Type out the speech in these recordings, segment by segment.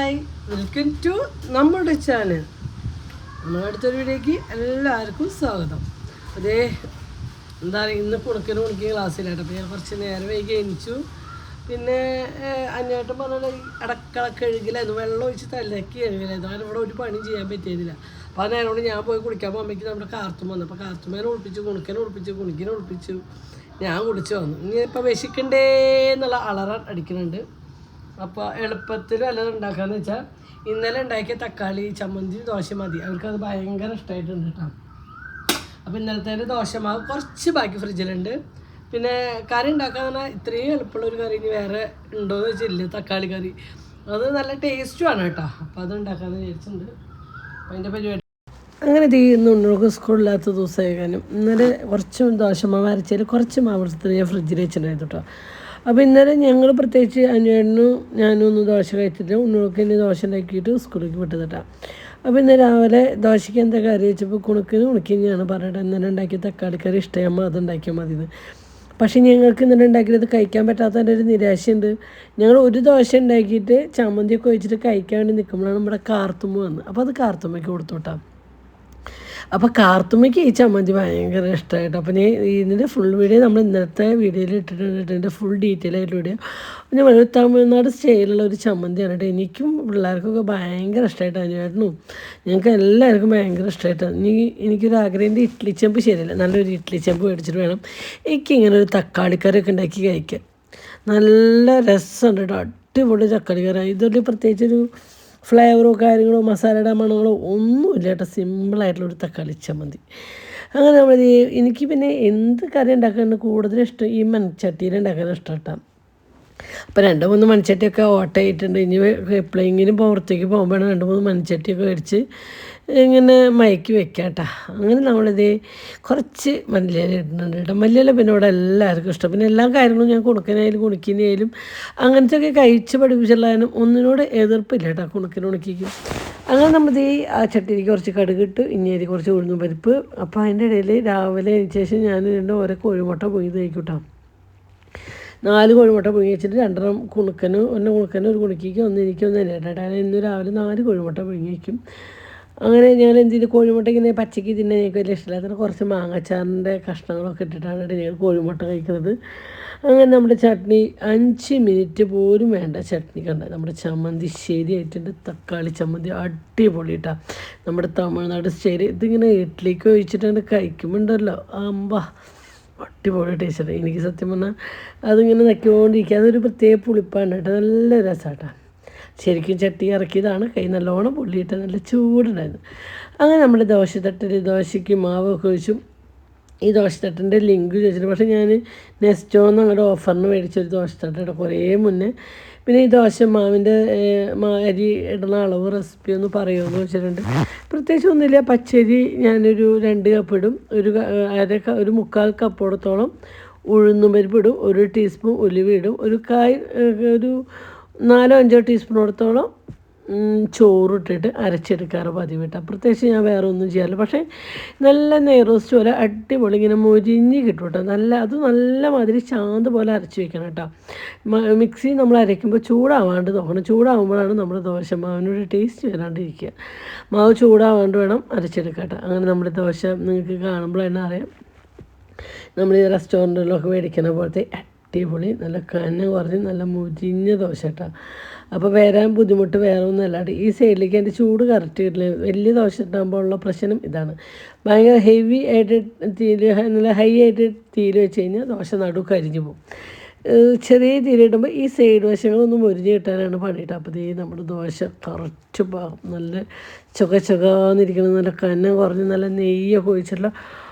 Hi, welcome to നമ്മുടെ channel. നമ്മുടെ അടുത്തൊരു വീഡിയോക്ക് എല്ലാവർക്കും സ്വാഗതം. അതേ എന്താ പറയുക, ഇന്ന് കുണുക്കിയ ക്ലാസ്സിലായിട്ട് അപ്പോൾ ഞാൻ കുറച്ച് നേരം വൈകി എണിച്ചു. പിന്നെ അന്വേട്ടം പറഞ്ഞ അടക്കള കഴുകിലായിരുന്നു, വെള്ളം ഒഴിച്ച് തലക്കി കഴുകിലായിരുന്നു. അങ്ങനെ ഇവിടെ ഒരു പണിയും ചെയ്യാൻ പറ്റിയതില്ല. അപ്പോൾ ആ നേരം ഞാൻ പോയി കുളിക്കാൻ പോകുമ്പോഴേക്ക് നമ്മുടെ കാർത്തും വന്നു. അപ്പോൾ കാർത്തുമ്മേനെ ഒളിപ്പിച്ചു, കുണുക്കിനെ ഒളിപ്പിച്ചു, ഞാൻ കുളിച്ച് വന്നു. ഇനി ഇപ്പോൾ വിശക്കണ്ടേ എന്നുള്ള അലറ അടിക്കുന്നുണ്ട്. അപ്പോൾ എളുപ്പത്തിൽ വല്ലതും ഉണ്ടാക്കാമെന്ന് വെച്ചാൽ ഇന്നലെ ഉണ്ടാക്കിയ തക്കാളി ചമ്മന്തി ദോശ മതി. അവർക്കത് ഭയങ്കര ഇഷ്ടമായിട്ടുണ്ട് കേട്ടോ. അപ്പോൾ ഇന്നലത്തെ ദോശമാവ് കുറച്ച് ബാക്കി ഫ്രിഡ്ജിലുണ്ട്. പിന്നെ കറി ഉണ്ടാക്കാൻ പറഞ്ഞാൽ ഇത്രയും എളുപ്പമുള്ളൊരു കറി ഇനി വേറെ ഉണ്ടോയെന്ന് വെച്ചില്ല. തക്കാളി കറി അത് നല്ല ടേസ്റ്റുമാണ് കേട്ടോ. അപ്പോൾ അത് ഉണ്ടാക്കാമെന്ന് വിചാരിച്ചിട്ടുണ്ട്. അപ്പോൾ അതിൻ്റെ പരിപാടി അങ്ങനെ തീർന്നു. ഉണ്ണുകൾക്ക് സ്കൂളില്ലാത്ത ദിവസമാകാനും ഇന്നലെ കുറച്ച് ദോശമാവ് അരച്ചതിൽ കുറച്ച് മാവെടുത്ത് ഞാൻ ഫ്രിഡ്ജിൽ വെച്ചിട്ടുണ്ടായിരുന്നു കേട്ടോ. അപ്പോൾ ഇന്നലെ ഞങ്ങൾ പ്രത്യേകിച്ച് അന്വേഷണം ഞാനും ഒന്ന് ദോശ കഴിച്ചിട്ട് ഉണ്ണുകൾക്ക് ഇനി ദോശ ഉണ്ടാക്കിയിട്ട് സ്കൂളിലേക്ക് വിട്ടതിട്ടാ. അപ്പോൾ ഇന്ന് രാവിലെ ദോശയ്ക്ക് എന്താ കറി വെച്ചപ്പോൾ ഉണക്കിഞ്ഞാണ് പറഞ്ഞിട്ട് ഇന്നലെ ഉണ്ടാക്കിയ തക്കാളി കറി ഇഷ്ടമാകുമ്പോൾ അത് ഉണ്ടാക്കിയാൽ മതി. പക്ഷേ ഞങ്ങൾക്ക് ഇന്നലെ ഉണ്ടാക്കിയത് കഴിക്കാൻ പറ്റാത്തതിൻ്റെ ഒരു നിരാശയുണ്ട്. ഞങ്ങൾ ഒരു ദോശ ഉണ്ടാക്കിയിട്ട് ചമ്മന്തിയൊക്കെ ഒഴിച്ചിട്ട് കഴിക്കാൻ വേണ്ടി നിൽക്കുമ്പോഴാണ് നമ്മുടെ കാർത്തുമ്മ വന്നത്. അപ്പോൾ അത് കാർത്തുമ്മയ്ക്ക് കൊടുത്തോട്ടാ. അപ്പോൾ കാർത്തുമ്മയ്ക്ക് ഈ ചമ്മന്തി ഭയങ്കര ഇഷ്ടമായിട്ട്. അപ്പോൾ ഞാൻ ഇതിൻ്റെ ഫുൾ വീഡിയോ നമ്മൾ ഇന്നത്തെ വീഡിയോയിൽ ഇട്ടിട്ടുണ്ട്. ഇതിൻ്റെ ഫുൾ ഡീറ്റെയിൽ ആയിട്ട് വീഡിയോ ഞാൻ തമിഴ്നാട് സ്റ്റൈലുള്ള ഒരു ചമ്മന്തിയാണ് കേട്ടോ. എനിക്കും പിള്ളേർക്കൊക്കെ ഭയങ്കര ഇഷ്ടമായിട്ട്, അനുവേട്ടനും ഞങ്ങൾക്ക് എല്ലാവർക്കും ഭയങ്കര ഇഷ്ടമായിട്ടാണ്. എനിക്കൊരു ആഗ്രഹം ഇഡ്ഡലി ചെമ്പ് ശരിയല്ല, നല്ലൊരു ഇഡ്ഡലി ചെമ്പ് മേടിച്ചിട്ട് വേണം എനിക്കിങ്ങനെ ഒരു തക്കാളിക്കറിയൊക്കെ ഉണ്ടാക്കി കഴിക്കാൻ. നല്ല രസമുണ്ട് കേട്ടോ, അടിപൊളി തക്കാളിക്കറി. ഇതൊരു പ്രത്യേകിച്ചൊരു ഫ്ലേവറോ കാര്യങ്ങളോ മസാലയുടെ മണങ്ങളോ ഒന്നുമില്ല കേട്ടോ. സിമ്പിളായിട്ടുള്ളൊരു തക്കാളി ചമ്മന്തി. അങ്ങനെ നമ്മൾ എനിക്ക് പിന്നെ എന്ത് കറി ഉണ്ടാക്കാൻ കൂടുതലും ഇഷ്ടം ഈ മൺചട്ടിയിൽ ഉണ്ടാക്കാൻ ഇഷ്ടം കേട്ടോ. അപ്പോൾ 2-3 മൺചട്ടിയൊക്കെ ഓട്ടമായിട്ടുണ്ട്. ഇനി എപ്പോഴെങ്കിലും പുറത്തേക്ക് പോകുമ്പോഴാണ് 2-3 മൺചട്ടിയൊക്കെ മേടിച്ച് ഇങ്ങനെ മയക്കി വെക്കാം കേട്ടോ. അങ്ങനെ നമ്മളിത് കുറച്ച് മല്ലിയില ഇടുന്നുണ്ട് കേട്ടോ. മല്ലിയില പിന്നെ ഇവിടെ എല്ലാവർക്കും ഇഷ്ടം. പിന്നെ എല്ലാ കാര്യങ്ങളും ഞാൻ കുണിക്കുന്നതിലും അങ്ങനത്തെയൊക്കെ കഴിച്ച് പഠിപ്പിച്ചുള്ളതിനും ഒന്നിനോട് എതിർപ്പില്ല കേട്ടോ. ഉണക്കിക്കും. അങ്ങനെ നമ്മൾ ആ ചട്ടിയിലേക്ക് കുറച്ച് കടുകിട്ട് ഇനി കുറച്ച് ഉഴുന്നും പരിപ്പ്. അപ്പോൾ അതിൻ്റെ ഇടയിൽ രാവിലെ ശേഷം ഞാൻ 2 ഓരോ കോഴിമുട്ട പൊങ്ങി തയ്ക്കും കേട്ടോ. 4 കോഴിമുട്ട പൊങ്ങി വെച്ചിട്ട് 2 കുണുക്കനും ഒരു കുണുക്കിക്ക് ഒന്ന് എനിക്ക് ഒന്ന് തന്നെ ഇന്ന് രാവിലെ 4 കോഴിമുട്ട പൊങ്ങി വയ്ക്കും. അങ്ങനെ ഞാൻ എന്ത് ചെയ്ത് കോഴിമുട്ട ഇങ്ങനെ പച്ചയ്ക്ക് തിന്നാൻ എനിക്ക് വലിയ ഇഷ്ടമില്ലാത്ത കുറച്ച് മാങ്ങാച്ചാറിൻ്റെ കഷ്ണങ്ങളൊക്കെ ഇട്ടിട്ടാണ് ഞങ്ങൾ കോഴിമുട്ട കഴിക്കുന്നത്. അങ്ങനെ നമ്മുടെ ചട്നി 5 മിനിറ്റ് പോലും വേണ്ട ചട്നി കണ്ട നമ്മുടെ ചമ്മന്തി ശരിയായിട്ടുണ്ട്. തക്കാളി ചമ്മന്തി അടിപൊളി കേട്ടോ. നമ്മുടെ തമിഴ്നാട് സ്റ്റൈൽ. ഇതിങ്ങനെ ഇഡ്ഡലിക്ക് ഒഴിച്ചിട്ട് കഴിക്കുമ്പോണ്ടല്ലോ അമ്പ അടിപൊളി ടേസ്റ്റ്. എനിക്ക് സത്യം പറഞ്ഞാൽ അതിങ്ങനെ നക്കിക്കൊണ്ടിരിക്കുക. അതൊരു പ്രത്യേക പുളിപ്പാണ് കേട്ടോ, നല്ല രസമാട്ടോ. ശരിക്കും ചട്ടി ഇറക്കിയതാണ്, കൈ നല്ലോണം പൊള്ളിയിട്ട് നല്ല ചൂടുണ്ടായിരുന്നു. അങ്ങനെ നമ്മൾ ദോശയ്ക്ക് മാവൊക്കെ ഒഴിച്ചും ഈ ദോശത്തട്ടിൻ്റെ ലിങ്ക് ചോദിച്ചിട്ട്. പക്ഷേ ഞാൻ നെസ്റ്റോന്ന് അങ്ങോട്ട് ഓഫറിന് മേടിച്ചൊരു ദോശത്തട്ട് കേട്ടോ കുറേ മുന്നേ. പിന്നെ ഈ ദോശ മാവിൻ്റെ അരി ഇടുന്ന അളവ് റെസിപ്പി ഒന്ന് പറയുമെന്ന് വെച്ചിട്ടുണ്ട്. പ്രത്യേകിച്ച് ഒന്നുമില്ല. പച്ചരി ഞാനൊരു 2 കപ്പ് ഇടും, ഒരു 3/4 കപ്പോടത്തോളം ഉഴുന്നും പരിപ്പ് ഇടും, 1 ടീസ്പൂൺ ഉലുവ ഇടും, ഒരു 4-5 ടീസ്പൂണോടത്തോളം ചോറിട്ടിട്ട് അരച്ചെടുക്കാറ് പതിവ് കേട്ടോ. പ്രത്യേകിച്ച് ഞാൻ വേറെ ഒന്നും ചെയ്യാറില്ല. പക്ഷേ നല്ല നെയ്റോസ്റ്റ് പോലെ അടിപൊളി ഇങ്ങനെ മൊരിഞ്ഞ് കിട്ടും കേട്ടോ. നല്ല മാതിരി ചാന്ത് പോലെ അരച്ച് വെക്കണം കേട്ടോ. മിക്സി നമ്മൾ അരയ്ക്കുമ്പോൾ ചൂടാവാണ്ട് നോക്കണം. ചൂടാകുമ്പോഴാണ് നമ്മുടെ ദോശമാവിനൊരു ടേസ്റ്റ് വരാണ്ടിരിക്കുക. മാവ് ചൂടാവാണ്ട് വേണം അരച്ചെടുക്കാം കേട്ടോ. അങ്ങനെ നമ്മുടെ ദോശ നിങ്ങൾക്ക് കാണുമ്പോൾ തന്നെ അറിയാം, നമ്മൾ ഈ റെസ്റ്റോറൻറ്റിലൊക്കെ മേടിക്കുന്ന പോലത്തെ അടിപൊളി നല്ല കനം കുറഞ്ഞ് നല്ല മുരിഞ്ഞ ദോശ കേട്ടോ. അപ്പോൾ വരാൻ ബുദ്ധിമുട്ട് വേറെ ഒന്നുമല്ല. ഈ സൈഡിലേക്ക് അതിൻ്റെ ചൂട് കറക്റ്റ് കിട്ടില്ല. വലിയ ദോശ ഇട്ടാകുമ്പോൾ ഉള്ള പ്രശ്നം ഇതാണ്, ഭയങ്കര ഹെവി ആയിട്ട് നല്ല ഹൈ ആയിട്ട് തീയിൽ വെച്ച് കഴിഞ്ഞാൽ ദോശ കരിഞ്ഞു പോകും. ചെറിയ തീയിലിടുമ്പോൾ ഈ സൈഡ് വശങ്ങളൊന്നും മുരിഞ്ഞ് കിട്ടാനാണ് പണിയിട്ട്. അപ്പോൾ നമ്മുടെ ദോശ കറക്റ്റ് നല്ല ചുകന്നിരിക്കണം, നല്ല കനം കുറഞ്ഞ് നല്ല നെയ്യൊക്കെ ഒഴിച്ചിട്ടുള്ള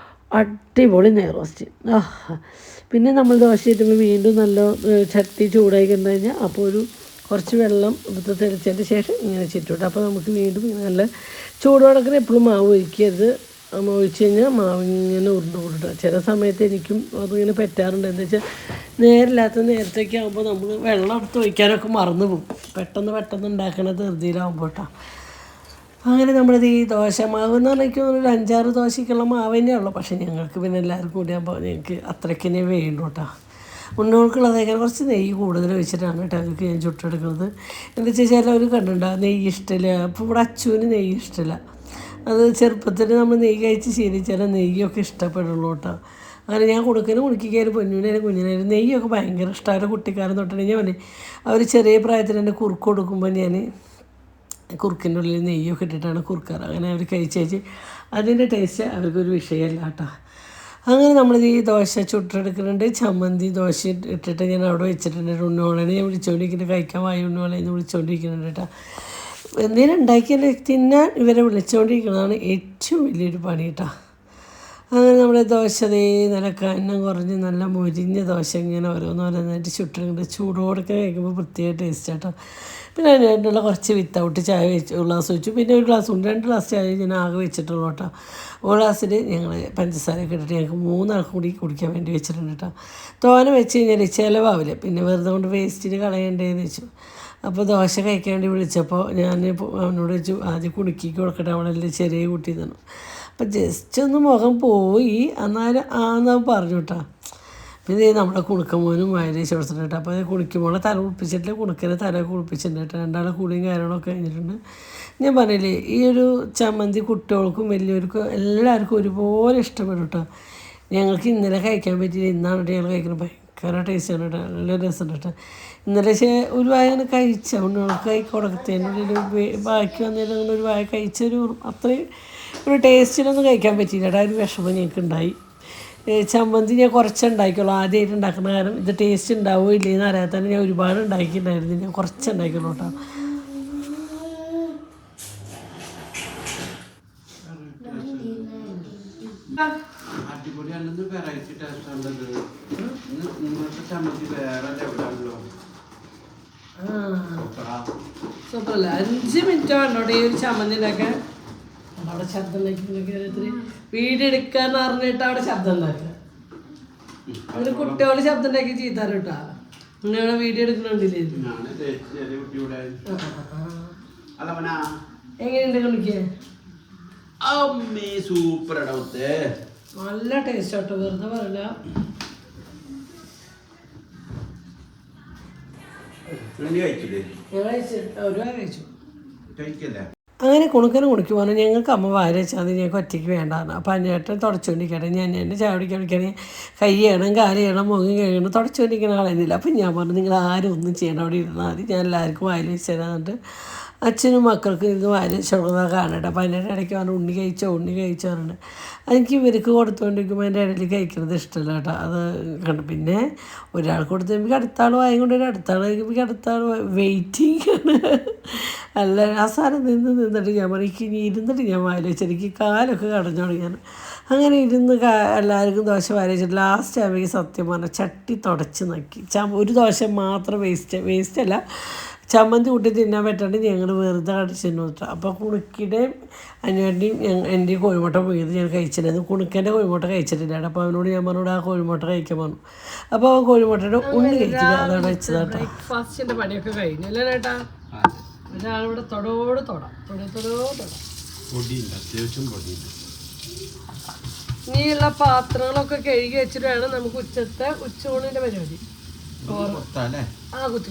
അടിപൊളി നെയ്റോസ്റ്റ്. പിന്നെ നമ്മൾ ദോശ ഇട്ടുമ്പോൾ വീണ്ടും നല്ല ചട്ടി ചൂടായി കണ്ടു കഴിഞ്ഞാൽ അപ്പോൾ കുറച്ച് വെള്ളം എടുത്ത് തെളിച്ചതിന് ശേഷം ഇങ്ങനെ ചുറ്റുവിട്ട്. അപ്പോൾ നമുക്ക് വീണ്ടും നല്ല ചൂടോടൊക്കെ എപ്പോഴും മാവ് ഒഴിക്കരുത്. ഒഴിച്ച് കഴിഞ്ഞാൽ മാവ് ഇങ്ങനെ ഉരുണ്ട് കൂടിട്ട്. ചില സമയത്ത് എനിക്കും അതിങ്ങനെ പറ്റാറുണ്ട്. എന്താ വെച്ചാൽ നേരത്തേക്ക് ആകുമ്പോൾ നമ്മൾ വെള്ളം എടുത്ത് ഒഴിക്കാനൊക്കെ മറന്നു പോകും, പെട്ടെന്ന് ഉണ്ടാക്കണ ധൃതിയിലാകുമ്പോൾ കേട്ടോ. അങ്ങനെ നമ്മളിത് ഈ ദോശമാവ് എന്ന് പറഞ്ഞാൽ ഒരു 5-6 ദോശയ്ക്കുള്ള മാവ് തന്നെയുള്ളൂ. പക്ഷേ ഞങ്ങൾക്ക് പിന്നെ എല്ലാവർക്കും കൂടി ആകുമ്പോൾ ഞങ്ങൾക്ക് അത്രയ്ക്ക് തന്നെ വേണ്ടു കേട്ടോ. ഉണ്ണോൾക്കുള്ളതേക്കാൾ കുറച്ച് നെയ്യ് കൂടുതൽ വെച്ചിട്ടാണ് കേട്ടോ അവർക്ക് ഞാൻ ചുട്ടെടുക്കുന്നത്. എന്താ വെച്ചാൽ ചിലവർ കണ്ടിട്ടുണ്ടാകും നെയ്യ് ഇഷ്ടമില്ല. അപ്പോൾ ഇവിടെ അച്ചുവിന് നെയ്യ് ഇഷ്ടമില്ല. അത് ചെറുപ്പത്തിൽ നമ്മൾ നെയ്യ് കഴിച്ച് ശീലിച്ചാൽ നെയ്യൊക്കെ ഇഷ്ടപ്പെടുള്ളൂ കേട്ടോ. അങ്ങനെ ഞാൻ കുണിക്കാനും പൊന്നിനായാലും കുഞ്ഞിനായാലും നെയ്യൊക്കെ ഭയങ്കര ഇഷ്ടമാണ്. കുട്ടിക്കാലം തൊട്ടാണ് ഞാൻ പറഞ്ഞു അവർ ചെറിയ പ്രായത്തിൽ തന്നെ കുറുക്ക് കൊടുക്കുമ്പോൾ ഞാൻ കുറുക്കിൻ്റെ ഉള്ളിൽ നെയ്യൊക്കെ ഇട്ടിട്ടാണ് കുറുക്കാറ്. അങ്ങനെ അവർ കഴിച്ച് അതിൻ്റെ ടേസ്റ്റ് അവർക്കൊരു വിഷയമല്ല കേട്ടോ. അങ്ങനെ നമ്മളിത് ഈ ദോശ ചുട്ടെടുക്കുന്നുണ്ട്. ചമ്മന്തി ദോശ ഇട്ടിട്ട് ഞാൻ അവിടെ വെച്ചിട്ടുണ്ട്. ഉണ്ണോളനെ ഞാൻ വിളിച്ചുകൊണ്ടിരിക്കുന്നുണ്ട്, കഴിക്കാൻ വായി ഉണ്ണോളെന്ന് വിളിച്ചുകൊണ്ടിരിക്കുന്നുണ്ട് കേട്ടോ. എന്തെങ്കിലും ഉണ്ടാക്കിയാൽ തിന്നാൻ ഇവരെ വിളിച്ചുകൊണ്ടിരിക്കുന്നതാണ് ഏറ്റവും വലിയൊരു പണി കേട്ടോ. അങ്ങനെ നമ്മുടെ ദോശ നല്ല കനം കുറഞ്ഞ് നല്ല മൊരിഞ്ഞ ദോശ ഇങ്ങനെ ഓരോന്നോരോന്നായിട്ട് ചുട്ടെടുക്കുന്നുണ്ട്. ചൂടോടൊക്കെ കഴിക്കുമ്പോൾ പ്രത്യേക ടേസ്റ്റ് കേട്ടോ. പിന്നെ അതിനായിട്ടുള്ള കുറച്ച് വിത്തൗട്ട് ചായ ഗ്ലാസ് വെച്ചു. പിന്നെ ഒരു ഗ്ലാസ് ഉണ്ട്, 2 ഗ്ലാസ് ചായ ഞാൻ ആകെ വെച്ചിട്ടുള്ളൂ കേട്ടോ. ഒരു ഗ്ലാസ്സിൽ ഞങ്ങൾ പഞ്ചസാരയൊക്കെ ഇട്ടിട്ട് ഞങ്ങൾക്ക് 3 ആൾക്ക് കൂടി കുടിക്കാൻ വേണ്ടി വെച്ചിട്ടുണ്ട് കേട്ടോ. തോനെ വെച്ച് കഴിഞ്ഞാൽ ചിലവാവില്ല, പിന്നെ വെറുതെ കൊണ്ട് വേസ്റ്റിന് കളയണ്ടേന്ന് വെച്ചു. അപ്പോൾ ദോശ കഴിക്കാൻ വേണ്ടി വിളിച്ചപ്പോൾ ഞാൻ അവനോട് വെച്ചു ആദ്യം കുടുക്കി കൊടുക്കട്ടെ, അവളല്ലേ ചെറിയ കുട്ടി തന്നു. അപ്പം ജസ്റ്റ് ഒന്ന് മുഖം പോയി, എന്നാലും ആന്ന് പറഞ്ഞു കേട്ടോ. പിന്നെ നമ്മുടെ കുണുക്കമോനും വയലേശ് കൊടുത്തിട്ടുണ്ട് കേട്ടോ. അപ്പോൾ കുണിക്കുമ്പോൾ തല കുളിപ്പിച്ചിട്ടില്ല, കുണുക്കനെ തല കുളിപ്പിച്ചിട്ടുണ്ട് കേട്ടോ. 2 കൂടിയും കാര്യങ്ങളൊക്കെ കഴിഞ്ഞിട്ടുണ്ട്. ഞാൻ പറഞ്ഞില്ലേ ഈ ഒരു ചമ്മന്തി കുട്ടികൾക്കും വലിയവർക്കും എല്ലാവർക്കും ഒരുപോലെ ഇഷ്ടപ്പെടും കേട്ടോ. ഞങ്ങൾക്ക് ഇന്നലെ കഴിക്കാൻ പറ്റിയില്ല, ഇന്നാണ് കേട്ടോ ഞങ്ങൾ കഴിക്കുന്നത്. ഭയങ്കര ടേസ്റ്റാണ് കേട്ടോ, നല്ല രസമുണ്ട് കേട്ടോ. ഇന്നലെ ഒരു വായ അങ്ങനെ കഴിച്ച ഉണ്ണുകൾക്ക് കൈ കൊടുത്തതിനുള്ളിൽ ബാക്കി വന്നതിൽ അങ്ങനെ ഒരു വായ കഴിച്ചൊരു അത്രയും ഒരു ടേസ്റ്റിലൊന്നും കഴിക്കാൻ പറ്റിയില്ല കേട്ടോ. ഒരു വിഷമം ഞങ്ങൾക്ക് ഉണ്ടായി. ചമ്മന്തി ഞാൻ കുറച്ചുണ്ടാക്കിയുള്ളൂ, ആദ്യമായിട്ട് ഉണ്ടാക്കുന്ന കാരണം ഇത് ടേസ്റ്റ് ഉണ്ടാവുമോ ഇല്ലയെന്ന് അറിയാതെ തന്നെ ഞാൻ ഒരുപാട് ഉണ്ടാക്കിയിട്ടുണ്ടായിരുന്നു. ഞാൻ കുറച്ചുണ്ടാക്കിയുള്ളൂ കേട്ടോ. സൂപ്പറല്ല, 5 മിനിറ്റ് വേണ്ടോട്ടെ ഈ ഒരു ചമ്മന്തി ഉണ്ടാക്കാൻ. അവിടെ ശബ്ദം ഉണ്ടാക്കി വീഡിയോ എടുക്കാന്ന് പറഞ്ഞിട്ട് അവിടെ ശബ്ദം ഉണ്ടാക്കുക. അതിന് കുട്ടികള് ശബ്ദം ഉണ്ടാക്കി ചെയ്താറ് കേട്ടാ. ഇവിടെ വീഡിയോ എടുക്കണില്ലേ? എങ്ങനെയുണ്ട് കളിക്കാൻ? നല്ല ടേസ്റ്റ് ആട്ടോ, വെറുതെ പറയില്ല. അങ്ങനെ കുണുക്കനെ കുണിക്കുമ്പോൾ ഞങ്ങൾക്ക് അമ്മ വാര വെച്ചാൽ മതി, ഞങ്ങൾക്ക് ഒറ്റയ്ക്ക് വേണ്ടാന്ന്. അപ്പം അന്നേട്ടൻ തുടച്ചുകൊണ്ടിരിക്കട്ടെ, ഞാൻ എൻ്റെ ചായ കുടിക്കണമെങ്കിൽ കൈ ചെയ്യണം, കാല് ചെയ്യണം, മുഖം കഴിയണം, തുടച്ചുകൊണ്ടിരിക്കണ കളയുന്നില്ല. അപ്പം ഞാൻ പറഞ്ഞു നിങ്ങൾ ആരും ഒന്നും ചെയ്യണം, അവിടെ ഇരുന്നാൽ മതി, ഞാൻ എല്ലാവർക്കും വായിൽ വെച്ച് തരാന്നിട്ട് അച്ഛനും മക്കൾക്കും ഇത് വായിൽ വെച്ച് കൊടുക്കുന്നത് കാണട്ടെ. അപ്പം അതിൻ്റെ ഇടയ്ക്ക് പറഞ്ഞു ഉണ്ണി കഴിച്ചോ പറഞ്ഞിട്ട് എനിക്ക് ഇവർക്ക് കൊടുത്തുകൊണ്ടിരിക്കുമ്പോൾ എൻ്റെ ഇടയിൽ കഴിക്കുന്നത് ഇഷ്ടമല്ല കേട്ടോ. അത് കണ്ടു. പിന്നെ ഒരാൾക്ക് കൊടുത്തുമ്പോൾ അടുത്ത ആൾ വായും കൊണ്ട് അടുത്ത ആൾ കഴിക്കുമ്പോൾ അടുത്ത ആൾ വെയിറ്റിംഗ് ആണ്. അല്ല ആ സാധനം നിന്നിട്ട് ഞാൻ പറയും ഇനി ഇരുന്നിട്ട് ഞാൻ വായിൽ വെച്ച് എനിക്ക് കാലൊക്കെ കടഞ്ഞു തുടങ്ങിയാണ്. അങ്ങനെ ഇരുന്ന് എല്ലാവർക്കും ദോശ വായിൽ വെച്ചിട്ട് ലാസ്റ്റ് ആവുമ്പോൾ സത്യം പറഞ്ഞാൽ ചട്ടി തുടച്ച് നക്കി. ഒരു ദോശ മാത്രം വേസ്റ്റല്ല, ചമ്മന്തി കൂട്ടി തിന്നാൻ പറ്റാണ്ട് ഞങ്ങൾ വെറുതെ കടിച്ചിരുന്നു കേട്ടോ. അപ്പോൾ കുണുക്കിയുടെയും അനിയൻ്റെയും എൻ്റെ കോഴിമുട്ട പോയത് ഞാൻ കഴിച്ചിട്ടുണ്ടായിരുന്നു. കുണുക്കൻ്റെ കോഴിമുട്ട കഴിച്ചിട്ടില്ല. അപ്പോൾ അവനോട് ഞാൻ പറഞ്ഞോട് ആ കോഴിമുട്ട കഴിക്കാൻ പറഞ്ഞു. അപ്പോൾ അവൻ കോഴിമുട്ടയുടെ ഉള്ളി കഴിച്ചില്ല, അതാണ് വെച്ചത് കേട്ടോ. ബ്രേക്ക്ഫാസ്റ്റിൻ്റെ പണിയൊക്കെ കഴിഞ്ഞു അല്ലേ ചേട്ടാ? ഒരാളിവിടെ തൊടാം. ഇനിയുള്ള പാത്രങ്ങളൊക്കെ കഴുകി വെച്ചിട്ട് വേണം നമുക്ക് ഉച്ചയൂണിൻ്റെ പരിപാടി. കുത്തി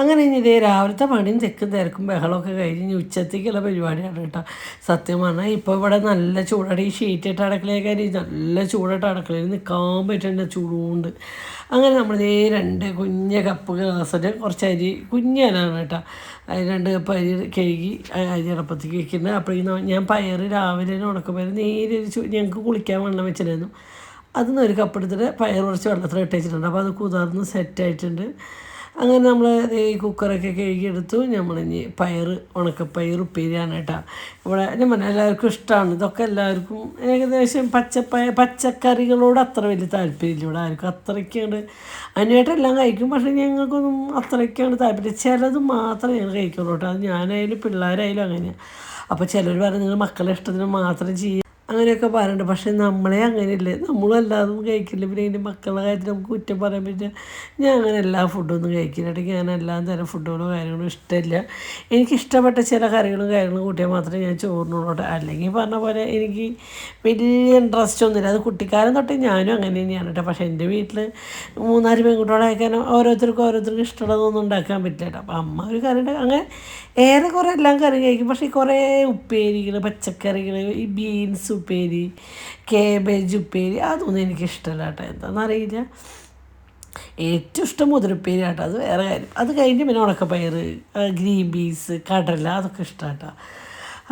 അങ്ങനെ ഇനി ഇതേ രാവിലത്തെ പണിയും തെക്കും തിരക്കും ബഹളമൊക്കെ കഴിഞ്ഞ് ഉച്ചത്തേക്കുള്ള പരിപാടിയാണ് കേട്ടോ. സത്യം പറഞ്ഞാൽ ഇപ്പോൾ ഇവിടെ നല്ല ചൂടാണ്. ഈ ഷീറ്റിട്ട് അടുക്കളയൊക്കെ നല്ല ചൂടായിട്ട് അടുക്കളയിൽ നിൽക്കാൻ പറ്റുന്നുണ്ട് ചൂടുകൊണ്ട്. അങ്ങനെ നമ്മളിതേ 2 കുഞ്ഞ കപ്പ് ഗ്ലാസ്സിൽ കുറച്ച് അരി കുഞ്ഞലാണ് കേട്ടോ. അതിൽ 2 കപ്പ് അരി കഴുകി അരി അടപ്പത്തേക്ക് വയ്ക്കുന്നത്. അപ്പോൾ ഞാൻ പയർ രാവിലെ ഉണക്കപ്പയർ നേരെ ഞങ്ങൾക്ക് കുളിക്കാൻ വെള്ളം വെച്ചിട്ടുണ്ടായിരുന്നു. അതിൽ ഒരു കപ്പ് എടുത്തിട്ട് പയർ കുറച്ച് വെള്ളത്തിൽ ഇട്ട് വെച്ചിട്ടുണ്ട്. അപ്പോൾ അത് കുതിർന്ന് സെറ്റായിട്ടുണ്ട്. അങ്ങനെ നമ്മൾ ഈ കുക്കറൊക്കെ കഴുകിയെടുത്തു. നമ്മളിനി ഉണക്കപ്പയർ ഉപ്പേരിയാണ് കേട്ടോ. ഇവിടെ ഞാൻ പറഞ്ഞാൽ എല്ലാവർക്കും ഇഷ്ടമാണ് ഇതൊക്കെ. എല്ലാവർക്കും ഏകദേശം പച്ചക്കറികളോട് അത്ര വലിയ താല്പര്യമില്ല ഇവിടെ ആർക്കും. അത്രയ്ക്കാണ് അതിനായിട്ടെല്ലാം കഴിക്കും, പക്ഷേ ഞങ്ങൾക്കൊന്നും അത്രയ്ക്കാണ് താല്പര്യം. ചിലത് മാത്രമേ ഞങ്ങൾ കഴിക്കുള്ളൂ കേട്ടോ. അത് ഞാനായാലും പിള്ളേരായാലും അങ്ങനെയാണ്. അപ്പോൾ ചിലർ പറയും നിങ്ങൾ മക്കളുടെ ഇഷ്ടത്തിന് മാത്രം ചെയ്യുക. അങ്ങനെയൊക്കെ പറയുന്നുണ്ട്. പക്ഷേ നമ്മളെ അങ്ങനെയല്ലേ, നമ്മളല്ലാതും കഴിക്കില്ല. പിന്നെ അതിൻ്റെ മക്കളുടെ കാര്യത്തിൽ നമുക്ക് കുറ്റം പറയാൻ പറ്റുക. ഞാൻ അങ്ങനെ എല്ലാ ഫുഡൊന്നും കഴിക്കില്ല. ഇടയ്ക്ക് ഞാൻ എല്ലാ തരം ഫുഡുകളും കാര്യങ്ങളും ഇഷ്ടമില്ല. എനിക്കിഷ്ടപ്പെട്ട ചില കറികളും കാര്യങ്ങളും കൂട്ടിയാൽ മാത്രമേ ഞാൻ ചോറിനോട്ട്. അല്ലെങ്കിൽ പറഞ്ഞ പോലെ എനിക്ക് വലിയ ഇൻട്രസ്റ്റ് ഒന്നുമില്ല. അത് കുട്ടിക്കാലം തൊട്ട് ഞാനും അങ്ങനെ തന്നെയാണ് കേട്ടോ. പക്ഷേ എൻ്റെ വീട്ടിൽ 3-4 പെൺകുട്ടികളായിരിക്കാൻ ഓരോരുത്തർക്കും ഇഷ്ടമുള്ളതൊന്നും ഉണ്ടാക്കാൻ പറ്റില്ല കേട്ടോ. അപ്പോൾ അമ്മ ഒരു കറി അങ്ങനെ ഏറെക്കുറെ എല്ലാം കറി കഴിക്കും. പക്ഷേ കുറേ ഉപ്പേരികൾ, പച്ചക്കറികൾ, ഈ ബീൻസ് ഉപ്പേരി, കേബേജ് ഉപ്പേരി അതൊന്നും എനിക്കിഷ്ടമല്ല കേട്ടോ. എന്താണെന്നറിയില്ല. ഏറ്റവും ഇഷ്ടം മുതിരപ്പേരി കേട്ടോ. അത് വേറെ കാര്യം. അത് കഴിഞ്ഞ് പിന്നെ ഉണക്കപ്പയർ, ഗ്രീൻ പീസ്, കടല അതൊക്കെ ഇഷ്ടമാണ് കേട്ടോ.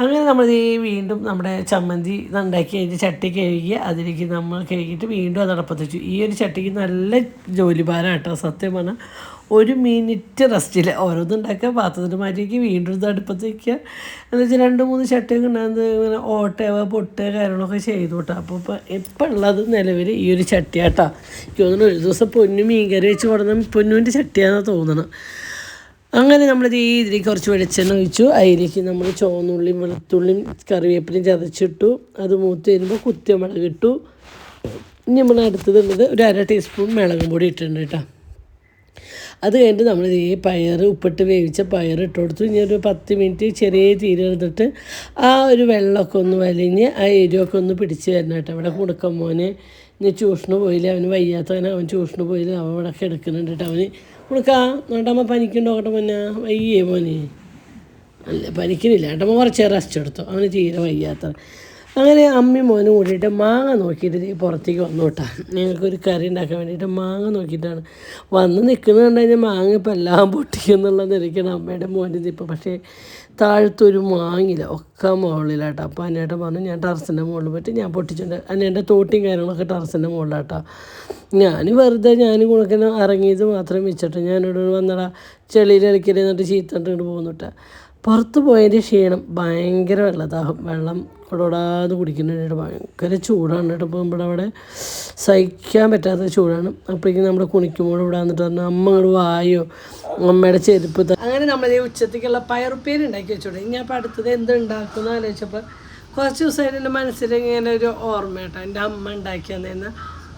അങ്ങനെ നമ്മൾ ഈ വീണ്ടും നമ്മുടെ ചമ്മന്തി ഉണ്ടാക്കി കഴിഞ്ഞ് ചട്ടി കഴുകി അതിലേക്ക് നമ്മൾ കഴുകിയിട്ട് വീണ്ടും അത് അടുപ്പത്ത് വെച്ചു. ഈ ഒരു ചട്ടിക്ക് നല്ല ജോലിഭാരം കേട്ടോ. സത്യം പറഞ്ഞാൽ 1 മിനിറ്റ് റെസ്റ്റില്ല. ഓരോന്നുണ്ടാക്കുക, പാത്രത്തിൽ മാറ്റി വയ്ക്കുക, വീണ്ടും ഇത് അടുപ്പത്ത് വയ്ക്കുക. എന്ന് വെച്ചാൽ 2-3 ചട്ടിയൊക്കെ ഉണ്ടാകുന്നത് ഇങ്ങനെ ഓട്ടയോ പൊട്ടുക കാര്യങ്ങളൊക്കെ ചെയ്തു കേട്ടോ. അപ്പോൾ ഇപ്പം ഉള്ളത് നിലവിൽ ഈ ഒരു ചട്ടിയാട്ടോ. എനിക്ക് തോന്നുന്നു ഒരു ദിവസം പൊന്നു മീൻകറി വെച്ച് കൊടുക്കുന്ന പൊന്നുവിൻ്റെ ചട്ടിയാണെന്ന് തോന്നണം. അങ്ങനെ നമ്മളിത് ഇതിലേക്ക് കുറച്ച് വെളിച്ചെണ്ണ ഒഴിച്ചു. അതിലേക്ക് നമ്മൾ ചുവന്നുള്ളിയും വെളുത്തുള്ളിയും കറിവേപ്പിലയും ചതച്ചിട്ടു. അത് മൂത്ത് വരുമ്പോൾ കുത്തിമുളക് ഇട്ടു. ഇനി നമ്മൾ അടുത്തതുള്ളത് ഒരു 1/2 ടീസ്പൂൺ മുളകും പൊടി ഇട്ടിട്ടുണ്ട് കേട്ടോ. അത് കഴിഞ്ഞിട്ട് നമ്മൾ ഈ പയർ ഉപ്പിട്ട് വേവിച്ച പയർ ഇട്ട് കൊടുത്തു. ഇനി ഒരു 10 മിനിറ്റ് ചെറിയ തീരെ എടുത്തിട്ട് ആ ഒരു വെള്ളമൊക്കെ ഒന്ന് വലിഞ്ഞ് ആ എരിവൊക്കെ ഒന്ന് പിടിച്ച് വരണം കേട്ടോ. ഇവിടെ കുടുക്കം മോന് ഇനി ട്യൂഷന് പോയില്ല, അവന് വയ്യാത്തവനെ, അവൻ ട്യൂഷന് പോയില്ല, അവൻ ഇവിടെ കിടക്കുന്നുണ്ട് കേട്ടോ. അവന് കൊടുക്കാം നോട്ടമ്മ പനിക്കുണ്ടോ കേട്ടോ മോനെ, വയ്യേ മോനെ, അല്ല പനിക്കുന്നില്ല കേട്ടമ്മ, കുറച്ച് റെസ്റ്റ് എടുത്തോ, അവന് തീരെ വയ്യാത്ത. അങ്ങനെ അമ്മയും മോനും കൂടിയിട്ട് മാങ്ങ നോക്കിയിട്ട് പുറത്തേക്ക് വന്നു കേട്ടോ. ഞങ്ങൾക്കൊരു കറി ഉണ്ടാക്കാൻ വേണ്ടിയിട്ട് മാങ്ങ നോക്കിയിട്ടാണ് വന്ന് നിൽക്കുന്നത്. കണ്ടു കഴിഞ്ഞാൽ മാങ്ങ ഇപ്പോൾ എല്ലാം പൊട്ടിക്കുന്നുള്ള നിലയ്ക്കാണ് അമ്മയുടെ മോൻ്റെ ഇപ്പോൾ. പക്ഷേ താഴത്തൊരു മാങ്ങില്ല, ഒക്കെ മുകളിലാട്ടോ. അപ്പോൾ അന്നേട്ടൻ പറഞ്ഞു ഞാൻ ടെറസിൻ്റെ മുകളിൽ പോയിട്ട് ഞാൻ പൊട്ടിച്ചിട്ടുണ്ട്. അന്നേൻ്റെ തോട്ടിയും കാര്യങ്ങളൊക്കെ ടെറസിൻ്റെ മുകളിലാട്ടോ. ഞാൻ വെറുതെ കുണക്കിന് ഇറങ്ങിയത് മാത്രം വെച്ചിട്ട് ഞാനിവിടെ വന്നടാ ചെളിയിൽ ഇറക്കിയിട്ട് എന്നിട്ട് ചീത്തണ്ടിട്ട് പോകുന്നുട്ടാ. പുറത്ത് പോയതിൻ്റെ ക്ഷീണം, ഭയങ്കര വെള്ളദാഹം, വെള്ളം കൊടോടാതെ കുടിക്കുന്നുണ്ട്. ഭയങ്കര ചൂടാണ് കേട്ടോ. ഇപ്പോൾ നമ്മുടെ അവിടെ സഹിക്കാൻ പറ്റാത്ത ചൂടാണ്. അപ്പോഴേക്കും നമ്മുടെ കുണിക്കുമ്പോൾ ഇവിടെ വന്നിട്ട് പറഞ്ഞു അമ്മ ഇങ്ങോട്ട് വായോ, അമ്മയുടെ ചെരുപ്പ്. അങ്ങനെ നമ്മൾ ഈ ഉച്ചത്തേക്കുള്ള പയറുപ്പേരി ഉണ്ടാക്കി വെച്ചോട്ടെ. ഇനി അപ്പോൾ അടുത്തത് എന്ത് ഉണ്ടാക്കുമെന്ന് ആലോചിച്ചപ്പോൾ കുറച്ച് ദിവസമായിട്ട് എൻ്റെ മനസ്സിൽ ഇങ്ങനെ ഒരു ഓർമ്മ കേട്ടോ. എൻ്റെ അമ്മ ഉണ്ടാക്കി തന്നേന്ന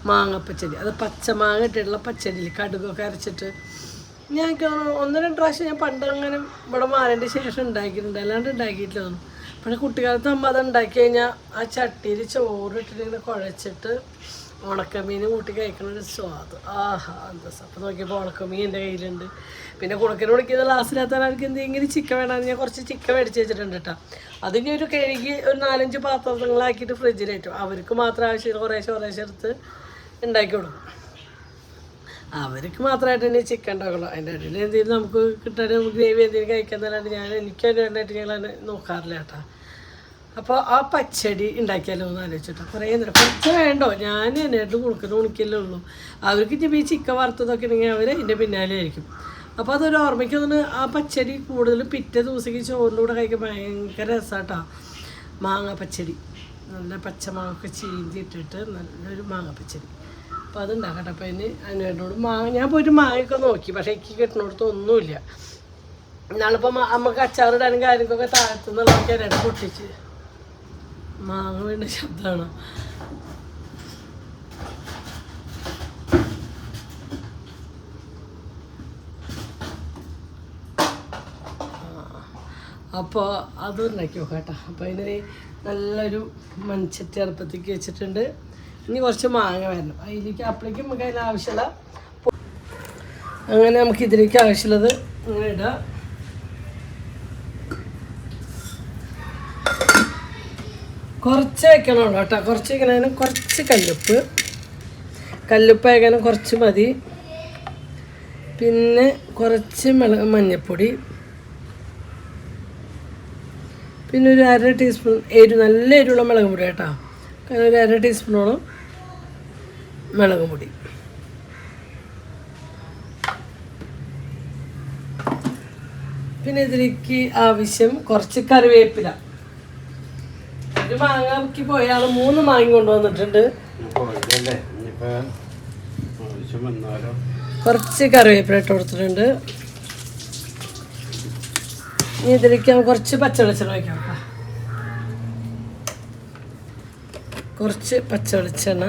മാങ്ങപ്പച്ചടി, അത് പച്ചമാങ്ങ ഇട്ടിട്ടുള്ള പച്ചടിയിൽ കടുകൊക്കെ അരച്ചിട്ട് ഞാൻ 1-2 പ്രാവശ്യം ഞാൻ പണ്ട് അങ്ങനെ ഇവിടെ മാറിൻ്റെ ശേഷം ഉണ്ടാക്കിയിട്ടുണ്ട്, അല്ലാണ്ട് ഉണ്ടാക്കിയിട്ടില്ല തോന്നും. പക്ഷേ കുട്ടിക്കാലത്ത് അമ്മ അത് ഉണ്ടാക്കി കഴിഞ്ഞാൽ ആ ചട്ടിയിൽ ചോറ് ഇട്ടിട്ട് ഇങ്ങനെ കുഴച്ചിട്ട് ഉണക്കമീൻ കൂട്ടി കഴിക്കണ ഒരു സ്വാദ്, ആഹാ എന്താ. അപ്പം നോക്കിയപ്പോൾ ഉണക്കമീൻ എൻ്റെ കയ്യിലുണ്ട്. പിന്നെ കുണക്കിന് കുടിക്കുന്ന ഗ്ലാസ്സിനകത്താണ് അവർക്ക് എന്തെങ്കിലും ചിക്കൻ വേണമെന്ന് ഞാൻ കുറച്ച് ചിക്കൻ മേടിച്ച് വെച്ചിട്ടുണ്ട് കേട്ടോ. അതിന് ഒരു കഴുകി ഒരു 4-5 പാത്രങ്ങളാക്കിയിട്ട് ഫ്രിഡ്ജിലേറ്റു. അവർക്ക് മാത്രം ആവശ്യമില്ല, കുറേശ്ശെ എടുത്ത് ഉണ്ടാക്കി കൊടുക്കും. അവർക്ക് മാത്രമായിട്ട് തന്നെ ചിക്കൻ ഉണ്ടാക്കുള്ളൂ. അതിൻ്റെ ഇടയിൽ എന്തെങ്കിലും നമുക്ക് കിട്ടാൻ ഗ്രേവി എന്തെങ്കിലും കഴിക്കുന്നതല്ലാണ്ട് എനിക്കതിന് വേണ്ടിയിട്ട് ഞങ്ങൾ നോക്കാറില്ല കേട്ടോ. അപ്പോൾ ആ പച്ചടി ഉണ്ടാക്കിയാലോ എന്ന് ആലോചിച്ചിട്ടോ. കുറേ നേരം കുറച്ച് വേണ്ടോ, ഞാൻ എന്നായിട്ട് കുണിക്കല്ലേ ഉള്ളൂ. അവർക്ക് ഇനി ഈ ചിക്കൻ വറുത്തതൊക്കെ ഉണ്ടെങ്കിൽ അവർ അതിൻ്റെ പിന്നാലെ ആയിരിക്കും. അപ്പോൾ അതൊരു ഓർമ്മയ്ക്ക് തോന്നുന്നു. ആ പച്ചടി കൂടുതൽ പിറ്റേ ദിവസത്തേക്ക് ചോറിൻ്റെ കൂടെ കഴിക്കാൻ ഭയങ്കര രസമാട്ടോ. മാങ്ങ പച്ചടി, നല്ല പച്ചമാങ്ങൊക്കെ ചീന്തി ഇട്ടിട്ട് നല്ലൊരു മാങ്ങ പച്ചടി. അപ്പോൾ അതുണ്ടാക്കട്ടെ. അപ്പോൾ അതിനോട് മാങ്ങ ഞാൻ പോയിട്ട് മാങ്ങയൊക്കെ നോക്കി, പക്ഷേ എനിക്ക് കിട്ടുന്നിടത്ത് ഒന്നുമില്ല. എന്നാളിപ്പോൾ നമുക്ക് അച്ചാറിടാനും കാര്യങ്ങളൊക്കെ താഴ്ത്തുന്നുള്ളതൊക്കെ അതിനായിട്ട് പൊട്ടിച്ച് മാങ്ങ വീണ്ട ശബ്ദമാണ്. അപ്പോൾ അതും ഉണ്ടാക്കി നോക്കാം കേട്ടോ. അപ്പോൾ അതിനൊരു നല്ലൊരു മൺചട്ടി അടുപ്പത്തേക്ക് വെച്ചിട്ടുണ്ട്. ഇനി കുറച്ച് മാങ്ങ വരണം അതിലേക്ക്. അപ്പോഴേക്കും നമുക്ക് അതിന് ആവശ്യമുള്ള അങ്ങനെ നമുക്ക് ഇതിലേക്ക് ആവശ്യമുള്ളത് അങ്ങനെ ഇടാം. കുറച്ച് വെക്കണം കേട്ടോ. കുറച്ച് വെക്കണതിന് കുറച്ച് കല്ലുപ്പ് വെക്കാനും കുറച്ച് മതി. പിന്നെ കുറച്ച് മഞ്ഞൾപ്പൊടി, പിന്നെ ഒരു 1/2 ടീസ്പൂൺ നല്ല എരിവുള്ള മുളക് പൊടി കേട്ടോ. കാരണം ഒരു 1/2 ടീസ്പൂണോളം മുളക് പൊടി. പിന്നെ ഇതിലേക്ക് ആവശ്യം കുറച്ച് കറിവേപ്പില. ഒരു മാങ്ങയ്ക്ക് പോയാൽ 3 മാങ്ങ കൊണ്ടുവന്നിട്ടുണ്ട്. കുറച്ച് കറിവേപ്പില ഇട്ട് കൊടുത്തിട്ടുണ്ട്. ഇനി ഇതിലേക്ക് കുറച്ച് പച്ചവെളിച്ചെണ്ണ വയ്ക്കാം. കുറച്ച് പച്ച വെളിച്ചെണ്ണ,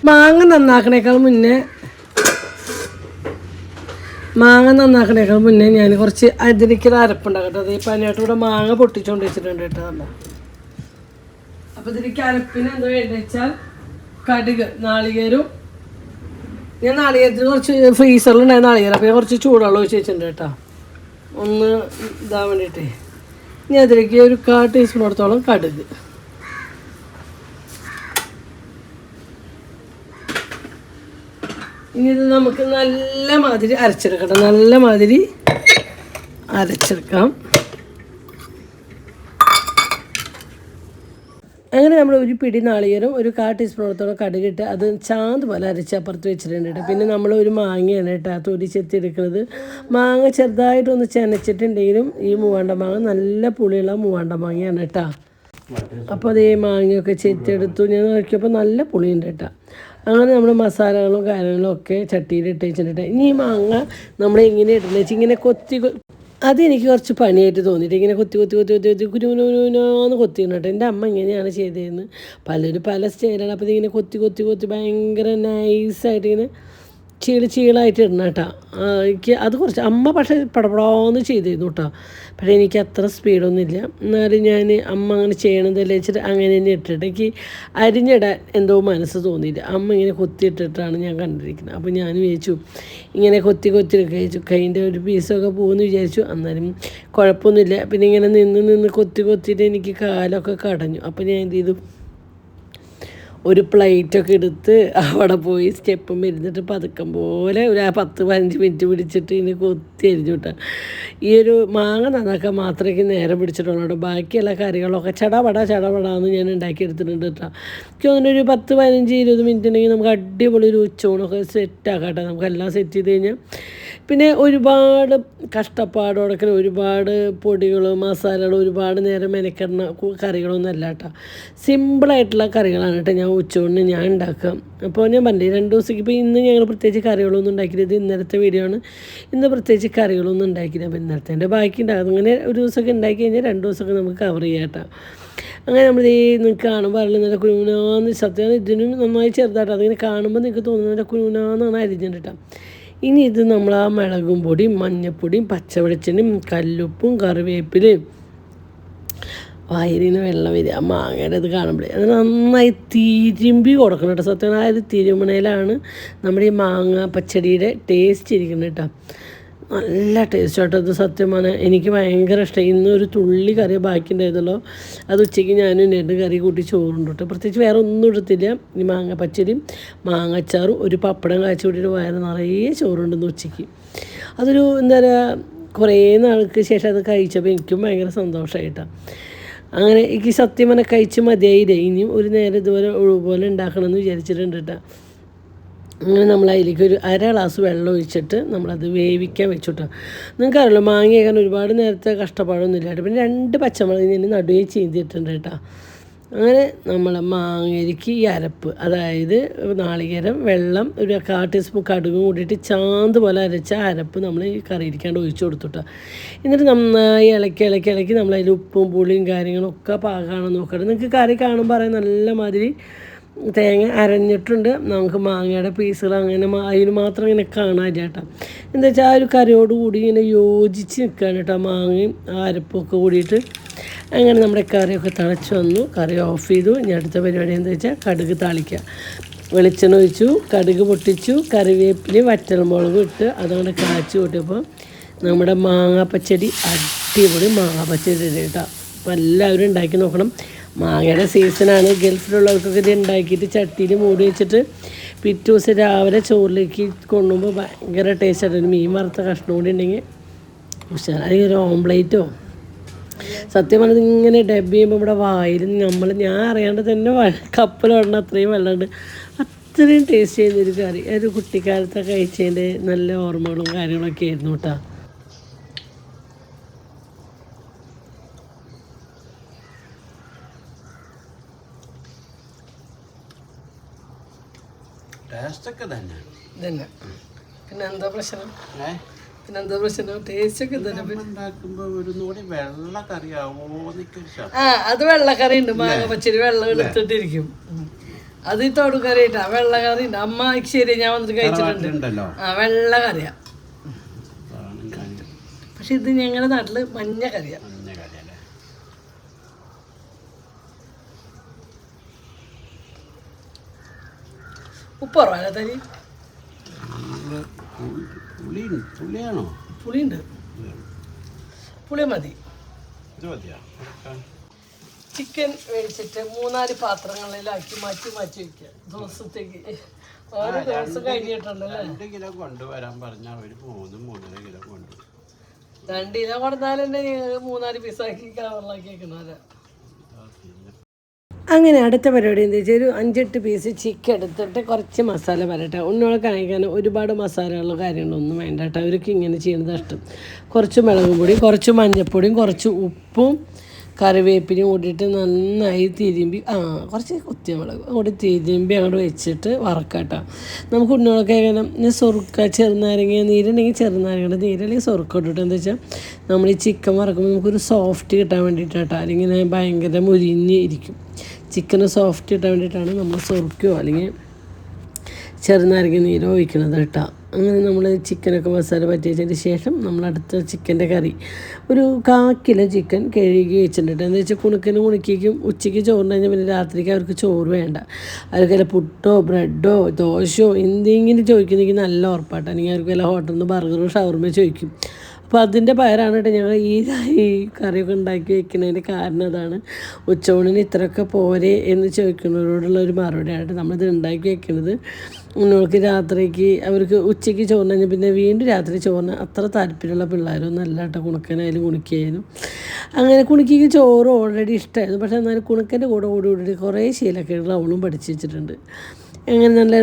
മാങ്ങ നന്നാക്കണേക്കാൾ മുന്നേ ഞാൻ കുറച്ച് അതിരിക്കുന്ന അരപ്പുണ്ടാകട്ടെ. അത് ഈ പനിയായിട്ട് ഇവിടെ മാങ്ങ പൊട്ടിച്ചുകൊണ്ട് വെച്ചിട്ടുണ്ട് കേട്ടോ. അപ്പോൾ ഇതിലേക്ക് അരപ്പിന് എന്താ വേണ്ടത് വെച്ചാൽ കടുക്, നാളികേരവും, ഞാൻ നാളികേരത്തിന് കുറച്ച് ഫ്രീസറിലുണ്ടായ നാളികേരം, അപ്പോൾ ഞാൻ കുറച്ച് ചൂടുവെള്ളം ഒഴിച്ച് വെച്ചിട്ടുണ്ട് കേട്ടോ, ഒന്ന് ഇതാൻ വേണ്ടിയിട്ട്. ഇനി അതിലേക്ക് ഒരു 1/4 ടീസ്പൂണോടത്തോളം കടുക്, ഇനി ഇത് നമുക്ക് നല്ല മാതിരി അരച്ചെടുക്കട്ടെ. നല്ല മാതിരി അരച്ചെടുക്കാം. അങ്ങനെ നമ്മൾ ഒരു പിടി നാളികേരം, ഒരു 1/4 ടീസ്പൂണോളത്തോളം കടുകിട്ട് അത് ചാന്ത് പോലെ അരച്ച് അപ്പുറത്ത് വെച്ചിട്ടുണ്ട് കേട്ടോ. പിന്നെ നമ്മൾ ഒരു മാങ്ങയാണ് കേട്ടോ തൊലി ചെത്തി എടുക്കുന്നത്. മാങ്ങ ചെറുതായിട്ടൊന്ന് ചെനച്ചിട്ടുണ്ടെങ്കിലും ഈ മൂവാണ്ട മാങ്ങ നല്ല പുളിയുള്ള മൂവാണ്ട മാങ്ങയാണ് കേട്ടോ. അപ്പോൾ അതേ മാങ്ങയൊക്കെ ചെത്തിയെടുത്തു. ഞാൻ നോക്കിയപ്പോൾ നല്ല പുളിയുണ്ട് കേട്ടോ. അങ്ങനെ നമ്മൾ മസാലകളും കാര്യങ്ങളും ഒക്കെ ചട്ടിയിൽ ഇട്ട് വെച്ചിട്ട് ഇനി ഈ മാങ്ങ നമ്മൾ എങ്ങനെ ഇടുന്നത് വെച്ചാൽ ഇങ്ങനെ കൊത്തി, അതെനിക്ക് കുറച്ച് പണിയായിട്ട് തോന്നിയിട്ട് ഇങ്ങനെ കൊത്തി കുരുകുരുന്ന് കൊത്തിയിരുന്നു കേട്ടോ. എൻ്റെ അമ്മ ഇങ്ങനെയാണ് ചെയ്തതെന്ന്. പലരും പല സ്റ്റൈലാണ്. അപ്പോൾ ഇതിങ്ങനെ കൊത്തി ഭയങ്കര നൈസായിട്ട് ഇങ്ങനെ ചീളായിട്ട് ഇടണം കേട്ടോ. എനിക്ക് അത് കുറച്ച് അമ്മ പക്ഷേ പടപടാന്ന് ചെയ്തിരുന്നു കേട്ടോ. പക്ഷേ എനിക്ക് അത്ര സ്പീഡൊന്നുമില്ല. എന്നാലും ഞാൻ അമ്മ അങ്ങനെ ചെയ്യണതല്ലേ വെച്ചിട്ട് അങ്ങനെ തന്നെ ഇട്ടിട്ട് എനിക്ക് അരിഞ്ഞിടാൻ എന്തോ മനസ്സ് തോന്നിയില്ല. അമ്മ ഇങ്ങനെ കൊത്തിയിട്ടിട്ടാണ് ഞാൻ കണ്ടിരിക്കുന്നത്. അപ്പോൾ ഞാൻ വിചാരിച്ചു ഇങ്ങനെ കൊത്തി കഴിച്ചു കൈൻ്റെ ഒരു പീസൊക്കെ പോകുമെന്ന് വിചാരിച്ചു. അന്നേരം കുഴപ്പമൊന്നുമില്ല. പിന്നെ ഇങ്ങനെ നിന്ന് കൊത്തിയിട്ട് എനിക്ക് കാലൊക്കെ കടഞ്ഞു. അപ്പോൾ ഞാൻ എന്ത് ചെയ്തു, ഒരു പ്ലേറ്റൊക്കെ എടുത്ത് അവിടെ പോയി സ്റ്റെപ്പും ഇരുന്നിട്ട് പതുക്കം പോലെ ഒരു 10-15 മിനിറ്റ് പിടിച്ചിട്ട് ഇതിന് കൊത്തി അരിഞ്ഞു വിട്ടാൽ. ഈ ഒരു മാങ്ങ നന്നാക്കാൻ മാത്രമേ നേരം പിടിച്ചിട്ടുള്ളൂ. ബാക്കിയുള്ള കറികളൊക്കെ ചടപടാന്ന് ഞാൻ ഉണ്ടാക്കിയെടുത്തിട്ടുണ്ട് കേട്ടോ. എനിക്ക് തോന്നുന്നു ഒരു 10-15-20 മിനിറ്റ് ഉണ്ടെങ്കിൽ നമുക്ക് അടിപൊളി ഒരു ഉച്ചൂണൊക്കെ സെറ്റാക്കാം കേട്ടോ. നമുക്കെല്ലാം സെറ്റ് ചെയ്ത് കഴിഞ്ഞാൽ പിന്നെ ഒരുപാട് കഷ്ടപ്പാടോടൊക്കെ ഒരുപാട് പൊടികൾ മസാലകൾ ഒരുപാട് നേരം മെനക്കെടുന്ന കറികളൊന്നും അല്ല കേട്ടോ. സിമ്പിളായിട്ടുള്ള കറികളാണ് കേട്ടോ ഞാൻ ഉച്ചയൂണിന് ഞാൻ ഉണ്ടാക്കാം. അപ്പോൾ ഞാൻ പറഞ്ഞില്ലേ 2 ദിവസത്തേക്ക്, ഇപ്പോൾ ഇന്ന് ഞങ്ങൾ പ്രത്യേകിച്ച് കറികളൊന്നും ഉണ്ടാക്കിയില്ല. ഇത് ഇന്നലത്തെ വീഡിയോ ആണ്. ഇന്ന് പ്രത്യേകിച്ച് കറികളൊന്നും ഉണ്ടാക്കിയില്ല. അപ്പോൾ ഇന്നലത്തെ ബാക്കി ഉണ്ടാകും. അങ്ങനെ ഒരു ദിവസമൊക്കെ ഉണ്ടാക്കി കഴിഞ്ഞാൽ 2 ദിവസമൊക്കെ നമുക്ക് കവർ ചെയ്യാം കേട്ടോ. അങ്ങനെ നമ്മൾ ഈ നിങ്ങൾക്ക് കാണുമ്പോൾ നല്ല കുരുനാന്ന് സത്യം ഇതിനും നന്നായി ചെറുതാട്ടോ. അതിങ്ങനെ കാണുമ്പോൾ നിങ്ങൾക്ക് തോന്നുന്നത് കുരുനാന്നാണ് അരിഞ്ഞിട്ടാ. ഇനി ഇത് നമ്മൾ ആ മുളകും പൊടിയും മഞ്ഞൾപ്പൊടിയും പച്ചവെളിച്ചെണ്ണയും കല്ലുപ്പും കറിവേപ്പിലയും വയറിന് വെള്ളം വരിക മാങ്ങയുടെ ഇത് കാണുമ്പോഴേ അത് നന്നായി തിരുമ്പി കൊടുക്കണം കേട്ടോ. സത്യം ആ ഒരു തിരുമണയിലാണ് നമ്മുടെ ഈ മാങ്ങ പച്ചടിയുടെ ടേസ്റ്റ് ഇരിക്കുന്നത് കേട്ടോ. നല്ല ടേസ്റ്റ് ആട്ടോ ഇത്. സത്യമാണ് എനിക്ക് ഭയങ്കര ഇഷ്ടമായി. ഇന്നൊരു തുള്ളി കറി ബാക്കി ഉണ്ടായിരുന്നല്ലോ, അത് ഉച്ചയ്ക്ക് ഞാനും 2 കറി കൂട്ടി ചോറുണ്ട് കേട്ടോ. പ്രത്യേകിച്ച് വേറെ ഒന്നും എടുത്തില്ല. ഈ മാങ്ങ പച്ചടിയും മാങ്ങച്ചാറും ഒരു പപ്പടം കാച്ചി കൂട്ടിയിട്ട് വയറ് നിറയെ ചോറുണ്ടെന്ന് ഉച്ചയ്ക്ക്. അതൊരു എന്താ പറയുക, കുറേ നാൾക്ക് ശേഷം അത് കഴിച്ചപ്പോൾ എനിക്കും ഭയങ്കര സന്തോഷമായിട്ടാണ്. അങ്ങനെ എനിക്ക് സത്യം പറഞ്ഞാൽ കഴിച്ച് മതിയായില്ലേ. ഇനിയും ഒരു നേരം ഇതുപോലെ ഒഴിവുപോലെ ഉണ്ടാക്കണമെന്ന് വിചാരിച്ചിട്ടുണ്ട് കേട്ടോ. അങ്ങനെ നമ്മൾ അതിലേക്ക് ഒരു 1/2 ഗ്ലാസ് വെള്ളം ഒഴിച്ചിട്ട് നമ്മളത് വേവിക്കാൻ വെച്ചിട്ടോ. നിങ്ങൾക്കറിയാലോ മാങ്ങയേക്കാൻ ഒരുപാട് നേരത്തെ കഷ്ടപ്പാടൊന്നും ഇല്ലാട്ടോ. പിന്നെ 2 പച്ചമുളക് ഞാൻ നടുവേ ചെയ്തിട്ടുണ്ട് കേട്ടോ. അങ്ങനെ നമ്മൾ മാങ്ങയ്ക്ക് ഈ അരപ്പ്, അതായത് നാളികേരം, വെള്ളം, ഒരു 1/4 ടീസ്പൂൺ കടുകും കൂടിയിട്ട് ചാന്ത് പോലെ അരച്ച അരപ്പ് നമ്മൾ ഈ കറിയിരിക്കാണ്ട് ഒഴിച്ച് കൊടുത്തിട്ടോ. എന്നിട്ട് നന്നായി ഇളക്കി നമ്മൾ അതിൽ ഉപ്പും പുളിയും കാര്യങ്ങളൊക്കെ പാകമാണെന്ന് നോക്കണം. നിങ്ങൾക്ക് കറി കാണുമ്പോൾ പറയാൻ നല്ല മാതിരി തേങ്ങ അരഞ്ഞിട്ടുണ്ട്. നമുക്ക് മാങ്ങയുടെ പീസുകൾ അങ്ങനെ അതിന് മാത്രം ഇങ്ങനെ കാണാൻ ചേട്ടാ. എന്താ വെച്ചാൽ ആ ഒരു കറിയോട് കൂടി ഇങ്ങനെ യോജിച്ച് നിൽക്കുകയാണ് കേട്ടോ മാങ്ങയും അരപ്പൊക്കെ കൂടിയിട്ട്. അങ്ങനെ നമ്മുടെ കറിയൊക്കെ തിളച്ച് വന്നു. കറി ഓഫ് ചെയ്തു. ഇനി അടുത്ത പരിപാടി എന്താ വെച്ചാൽ കടുക് താളിക്കുക. വെളിച്ചെണ്ണ ഒഴിച്ചു, കടുക് പൊട്ടിച്ചു, കറിവേപ്പിലയും വറ്റൽമുളകും ഇട്ട് അതങ്ങനെ കാച്ചി കൂട്ടിയപ്പോൾ നമ്മുടെ മാങ്ങാപ്പച്ചടി അടിപൊളി മാങ്ങാപ്പച്ചടി കേട്ടോ. അപ്പോൾ എല്ലാവരും ഉണ്ടാക്കി നോക്കണം. മാങ്ങയുടെ സീസണാണ്. ഗൾഫിലുള്ളവർക്കൊക്കെ ഇത് ഉണ്ടാക്കിയിട്ട് ചട്ടിയിൽ മൂടി വെച്ചിട്ട് പിറ്റേ ദിവസം രാവിലെ ചോറിലേക്ക് കൊണ്ടുപോകുമ്പോൾ ഭയങ്കര ടേസ്റ്റായിട്ട് ഒരു മീൻ വറുത്ത കഷ്ണം കൂടി ഉണ്ടെങ്കിൽ ഉഷാറായി ഒരു ഓംപ്ലേറ്റോ. സത്യം പറഞ്ഞത് ഇങ്ങനെ ഡബ് ചെയ്യുമ്പോൾ ഇവിടെ വായിൽ ഞാൻ അറിയാണ്ട് തന്നെ കപ്പൽ വെള്ളം അത്രയും വെള്ളമുണ്ട്. അത്രയും ടേസ്റ്റ് ചെയ്യുന്നൊരു കറി. ഒരു കുട്ടിക്കാലത്തൊക്കെ കഴിച്ചതിൻ്റെ നല്ല ഓർമ്മകളും കാര്യങ്ങളൊക്കെ ആയിരുന്നു കേട്ടോ. ടേസ്റ്റൊക്കെ തന്നെ തന്നെ പിന്നെന്താ പ്രശ്നം? പിന്നെന്താ പ്രശ്നം? ടേസ്റ്റ് ഒക്കെ അത് വെള്ളക്കറി ഉണ്ട്, മാങ്ങ പച്ചരി വെള്ളം എടുത്തിട്ടിരിക്കും. അത് ഈ തൊടുകറി ഇട്ടാ വെള്ളക്കറി ഉണ്ട്. അമ്മ ശരി ഞാൻ വന്നിട്ട് കഴിച്ചിട്ടുണ്ട്. വെള്ള കറിയാ. പക്ഷെ ഇത് ഞങ്ങളുടെ നാട്ടില് മഞ്ഞ കറിയാ. ഉപ്പ് കുറവാല്ലേ തനി? പുളിയുണ്ട്, പുളി മതി. ചിക്കൻ മേടിച്ചിട്ട് 3-4 പാത്രങ്ങളിലാക്കി മാറ്റി മാറ്റി വെക്കുക ദിവസത്തേക്ക്. ഓരോ ദിവസം കഴിഞ്ഞിട്ടുണ്ടല്ലേ. 2 കിലോ കൊണ്ടുവരാൻ പറഞ്ഞാൽ ഒരു 3-3.5 കിലോ കൊണ്ടുവരും. 2 കിലോ കൊടുത്താൽ തന്നെ 3-4 പീസാക്കി കവറിലാക്കി വെക്കണമല്ലേ. അങ്ങനെ അടുത്ത പരിപാടി എന്താ വെച്ചാൽ ഒരു 5-8 പീസ് ചിക്കൻ എടുത്തിട്ട് കുറച്ച് മസാല വരട്ടെ. ഉണ്ണോളെ കാണിക്കാൻ ഒരുപാട് മസാലകളും കാര്യങ്ങളൊന്നും വേണ്ട കേട്ടോ. അവർക്ക് ഇങ്ങനെ ചെയ്യുന്നത് ഇഷ്ടം. കുറച്ച് മുളക് പൊടിയും കുറച്ച് മഞ്ഞൾപ്പൊടിയും കുറച്ച് ഉപ്പും കറിവേപ്പിനും കൂടിയിട്ട് നന്നായി തിരുമ്പി കുറച്ച് കുത്തിമുളക് കൂടി തിരുമ്പി അങ്ങോട്ട് വെച്ചിട്ട് വറക്കാട്ടോ. നമുക്ക് ഉണ്ണോളൊക്കെ എങ്ങനെ സുറുക്ക ചെറുനാരങ്ങ നീരുണ്ടെങ്കിൽ ചെറുനാരങ്ങയുടെ നീരല്ലെങ്കിൽ സുറുക്ക ഇട്ടിട്ട് എന്താ വെച്ചാൽ നമ്മൾ ഈ ചിക്കൻ വറക്കുമ്പോൾ നമുക്കൊരു സോഫ്റ്റ് കിട്ടാൻ വേണ്ടിയിട്ടാട്ടോ. അല്ലെങ്കിൽ ഭയങ്കര മുരിഞ്ഞ് ഇരിക്കും. ചിക്കന് സോഫ്റ്റ് കിട്ടാൻ വേണ്ടിയിട്ടാണ് നമ്മൾ സുറുക്കയോ അല്ലെങ്കിൽ ചെറുനാരങ്ങ നീരോ ഒഴിക്കണത് കേട്ടോ. അങ്ങനെ നമ്മൾ ചിക്കനൊക്കെ മസാല പറ്റി വെച്ചതിന് ശേഷം നമ്മൾ അടുത്ത ചിക്കൻ്റെ കറി ഒരു 1/4 കിലോ ചിക്കൻ കഴുകി വെച്ചിട്ടുണ്ട്. എന്താ വെച്ചാൽ കുണിക്കും ഉച്ചയ്ക്ക് ചോറിന് കഴിഞ്ഞാൽ പിന്നെ രാത്രിക്ക് അവർക്ക് ചോറ് വേണ്ട. അവർക്ക് പുട്ടോ ബ്രെഡോ ദോശയോ എന്തെങ്കിലും ചോദിക്കുന്നെങ്കിൽ നല്ല ഉറപ്പാട്ടോ. അല്ലെങ്കിൽ അവർക്ക് വല്ല ഹോട്ടലിൽ നിന്ന് ബർഗറോ ഷവർമ ചോദിക്കും. അപ്പോൾ അതിൻ്റെ പകരമാണ് കേട്ടോ ഞങ്ങൾ ഈ കറിയൊക്കെ ഉണ്ടാക്കി വെക്കുന്നതിൻ്റെ കാരണം അതാണ്. ഉച്ചയൂണിന് ഇത്രയൊക്കെ പോരെ എന്ന് ചോദിക്കുന്നവരോടുള്ള ഒരു മറുപടിയായിട്ട് നമ്മളിത് ഉണ്ടാക്കി വെക്കുന്നത്. ഉണ്ണോൾക്ക് രാത്രിക്ക് അവർക്ക് ഉച്ചയ്ക്ക് ചോറിന് കഴിഞ്ഞാൽ പിന്നെ വീണ്ടും രാത്രി ചോറിന് അത്ര താല്പര്യമുള്ള പിള്ളേരൊന്നും അല്ല കേട്ടോ. കുണുക്കനായാലും കുണിക്കായാലും അങ്ങനെ കുണിക്ക് ചോറ് ഓൾറെഡി ഇഷ്ടമായിരുന്നു. പക്ഷേ എന്നാലും കുണുക്കൻ്റെ കൂടെ കുറേ ശീലക്കേടുകൾ അവളും പഠിച്ചു വെച്ചിട്ടുണ്ട്. അങ്ങനെ നല്ല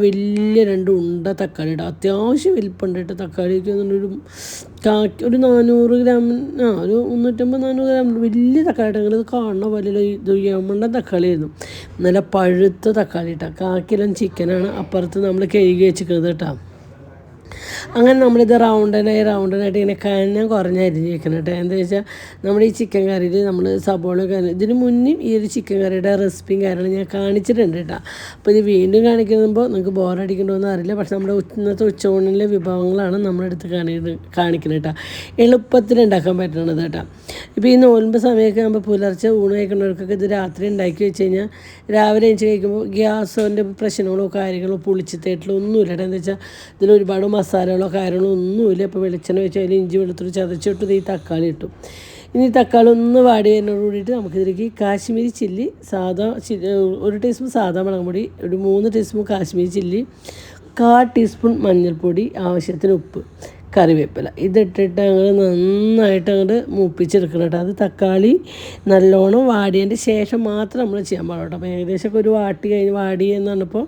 വലിയ 2 ഉണ്ട തക്കാളി ഇടാം. അത്യാവശ്യം വലിപ്പുണ്ടിട്ട് തക്കാളിക്ക് ഒരു 400 ഗ്രാം ഒരു 350-400 ഗ്രാം വലിയ തക്കാളി ഇട്ട്. അങ്ങനെ കാണുന്ന പോലെ ഇത് യമണ്ട തക്കാളിയായിരുന്നു. നല്ല പഴുത്ത തക്കാളി ഇട്ടാൽ 1/4 കിലോ ചിക്കനാണ് അപ്പുറത്ത് നമ്മൾ കഴുകി വെച്ചിരിക്കുന്നത് കേട്ടോ. അങ്ങനെ നമ്മളിത് റൗണ്ടനായിട്ട് ഇങ്ങനെ കനം കുറഞ്ഞ് അരിഞ്ഞ് വെക്കണം കേട്ടോ. എന്താ വെച്ചാൽ നമ്മുടെ ഈ ചിക്കൻ കറിയിൽ നമ്മൾ സബോള ഇതിന് മുന്നേ ഈ ഒരു ചിക്കൻ കറിയുടെ റെസിപ്പിയും കാര്യങ്ങളും ഞാൻ കാണിച്ചിട്ടുണ്ട് കേട്ടോ. അപ്പോൾ ഇത് വീണ്ടും കാണിക്കുമ്പോൾ നിങ്ങൾക്ക് ബോറടിക്കണമെന്ന് അറിയില്ല. പക്ഷെ നമ്മുടെ ഇന്നത്തെ ഉച്ചയൂണിലെ വിഭവങ്ങളാണ് നമ്മളെടുത്ത് കാണിക്കുന്നത് കേട്ടോ. എളുപ്പത്തിൽ ഉണ്ടാക്കാൻ പറ്റണത് കേട്ടോ. ഇപ്പോൾ ഈ നോൻപ് സമയമൊക്കെ ആകുമ്പോൾ പുലർച്ചെ ഊണ് കഴിക്കുന്നവർക്കൊക്കെ ഇത് രാത്രി ഉണ്ടാക്കി വെച്ച് കഴിഞ്ഞാൽ രാവിലെ എണിച്ച് കഴിക്കുമ്പോൾ ഗ്യാസിൻ്റെ പ്രശ്നങ്ങളോ കാര്യങ്ങളോ പുളിച്ചിത്തേട്ടിലോ ഒന്നുമില്ല കേട്ടോ. എന്താ വെച്ചാൽ ഇതിൽ ഒരുപാട് മസാലകളോ കാര്യങ്ങളോ ഒന്നുമില്ല. ഇപ്പോൾ വെളിച്ചെണ്ണ വെച്ച് അതിൽ ഇഞ്ചി വെളുത്തുള്ളി ചതച്ചിട്ട് ഈ തക്കാളി ഇട്ടു. ഇനി തക്കാളി ഒന്ന് വാടി വരുന്നതോട് കൂടിയിട്ട് നമുക്കിതിലേക്ക് കാശ്മീരി ചില്ലി സാധാ 1 ടീസ്പൂൺ സാധാ മുളക് പൊടി, ഒരു 3 ടീസ്പൂൺ കാശ്മീരി ചില്ലി, 1/4 ടീസ്പൂൺ മഞ്ഞൾപ്പൊടി, ആവശ്യത്തിന് ഉപ്പ്, കറിവേപ്പില ഇതിട്ടിട്ട് അങ്ങോട്ട് നന്നായിട്ട് അങ്ങോട്ട് മൂപ്പിച്ചെടുക്കണം കേട്ടോ. അത് തക്കാളി നല്ലോണം വാടിയതിൻ്റെ ശേഷം മാത്രം നമ്മൾ ചെയ്യാൻ പാടുള്ളൂ. അപ്പോൾ ഏകദേശമൊക്കെ ഒരു വാടി എന്ന് പറഞ്ഞപ്പോൾ